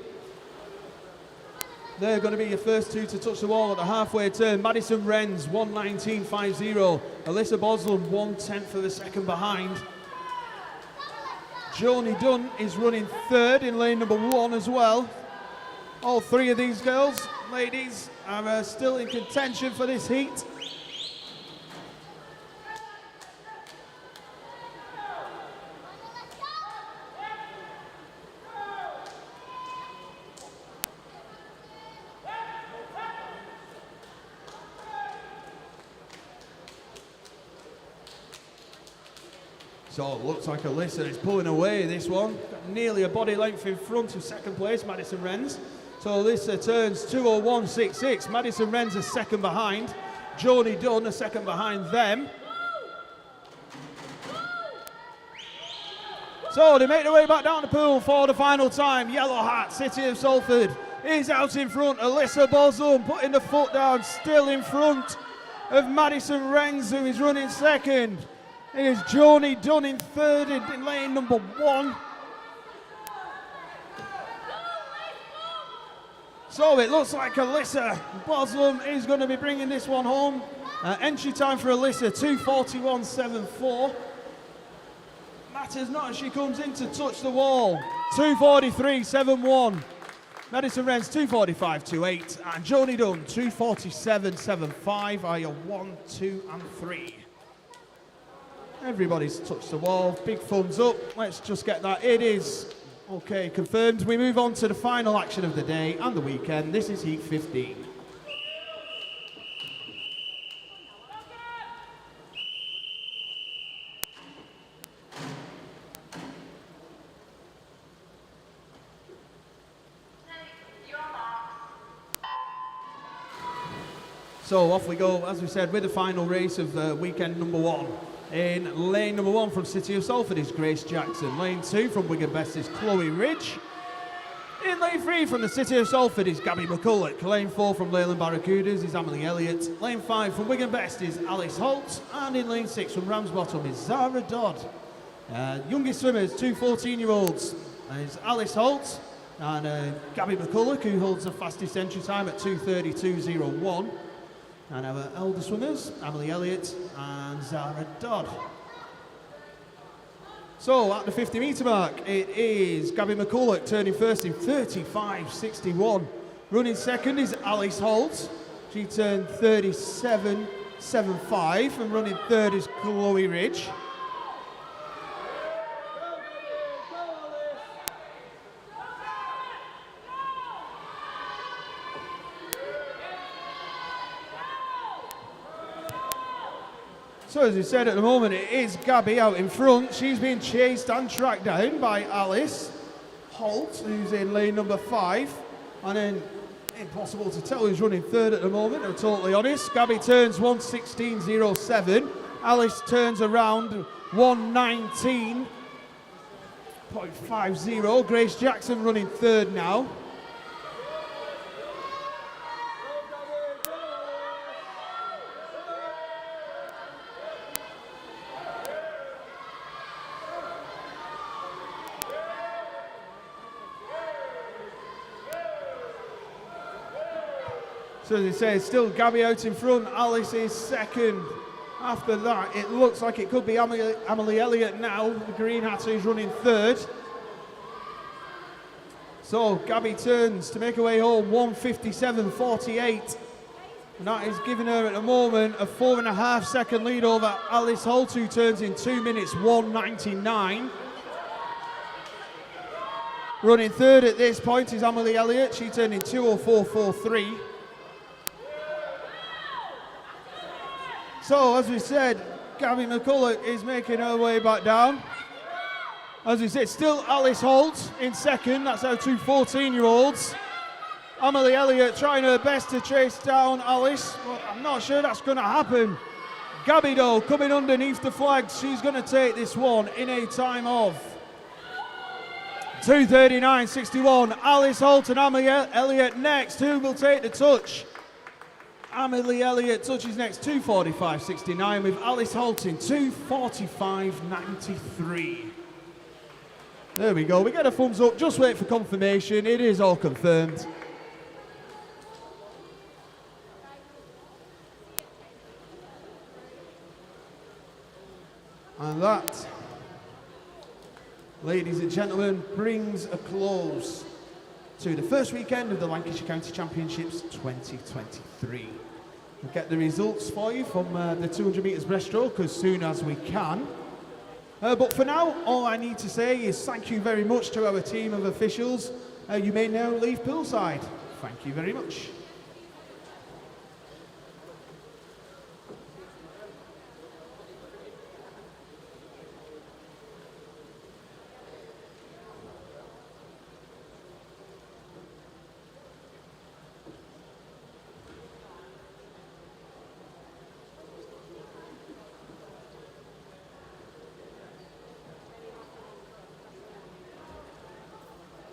They're going to be your first two to touch the wall at the halfway turn. Madison Wren's 1:19.50. Alyssa Boslam 1/10 of a second behind. Joni Dunn is running 3rd in lane number 1 as well. All 3 of these girls, ladies, are still in contention for this heat. So it looks like Alyssa is pulling away this one. Got nearly a body length in front of second place, Madison Wren's. So Alyssa turns 2:01.66. Madison Wren's a second behind. Joni Dunn a second behind them. So they make their way back down the pool for the final time. Yellow hat, City of Salford is out in front. Alyssa Boslam putting the foot down, still in front of Madison Wrens, who is running second. It is Joni Dunn in third in lane number 1. So it looks like Alyssa Boslum is going to be bringing this one home. Entry time for Alyssa, 2:41.74. Matters not as she comes in to touch the wall. 2:43.71. Madison Wrens, 2:45.28. And Joni Dunn, 2:47.75 are your 1, 2 and 3. Everybody's touched the wall. Big thumbs up. Let's just get that. It is okay, confirmed. We move on to the final action of the day and the weekend. This is Heat 15. So off we go, as we said, with the final race of weekend number 1. In lane number 1 from City of Salford is Grace Jackson. Lane 2 from Wigan Best is Chloe Ridge. In lane 3 from the City of Salford is Gabby McCulloch. Lane 4 from Leyland Barracudas is Emily Elliott. Lane 5 from Wigan Best is Alice Holt. And in lane 6 from Ramsbottom is Zara Dodd. Youngest swimmers, 2 14-year-olds, is Alice Holt and Gabby McCulloch, who holds the fastest entry time at 2:32.01. And our elder swimmers, Emily Elliott and Zara Dodd. So at the 50-metre mark, it is Gabby McCulloch turning first in 35.61. Running second is Alice Holt. She turned 37.75, and running third is Chloe Ridge. So as we said, at the moment it is Gabby out in front. She's being chased and tracked down by Alice Holt, who's in lane number 5. And then impossible to tell who's running third at the moment, I'm totally honest. Gabby turns 1:16.07. Alice turns around 1:19.50. Grace Jackson running third now. So as I say, it's still Gabby out in front, Alice is second. After that, it looks like it could be Emily Elliott now, the green hat, who's running third. So Gabby turns to make her way home, 1:57.48. And that is giving her at the moment a 4.5 second lead over Alice Holt, who turns in 2 minutes 1:99. Running third at this point is Emily Elliott, she turned in 2:04.43. So, as we said, Gabby McCulloch is making her way back down. As we said, still Alice Holt in second. That's our 2 14-year-olds. Emily Elliott trying her best to chase down Alice, but I'm not sure that's going to happen. Gabby, though, coming underneath the flags. She's going to take this one in a time of 2:39.61. Alice Holt and Emily Elliott next. Who will take the touch? Emily Elliott touches next, 2:45.69, with Alice Holt in 2:45.93. There we go, we get a thumbs up, just wait for confirmation, it is all confirmed. And that, ladies and gentlemen, brings a close to the first weekend of the Lancashire County Championships 2023. We'll get the results for you from the 200 metres breaststroke as soon as we can. But for now, all I need to say is thank you very much to our team of officials. You may now leave poolside. Thank you very much.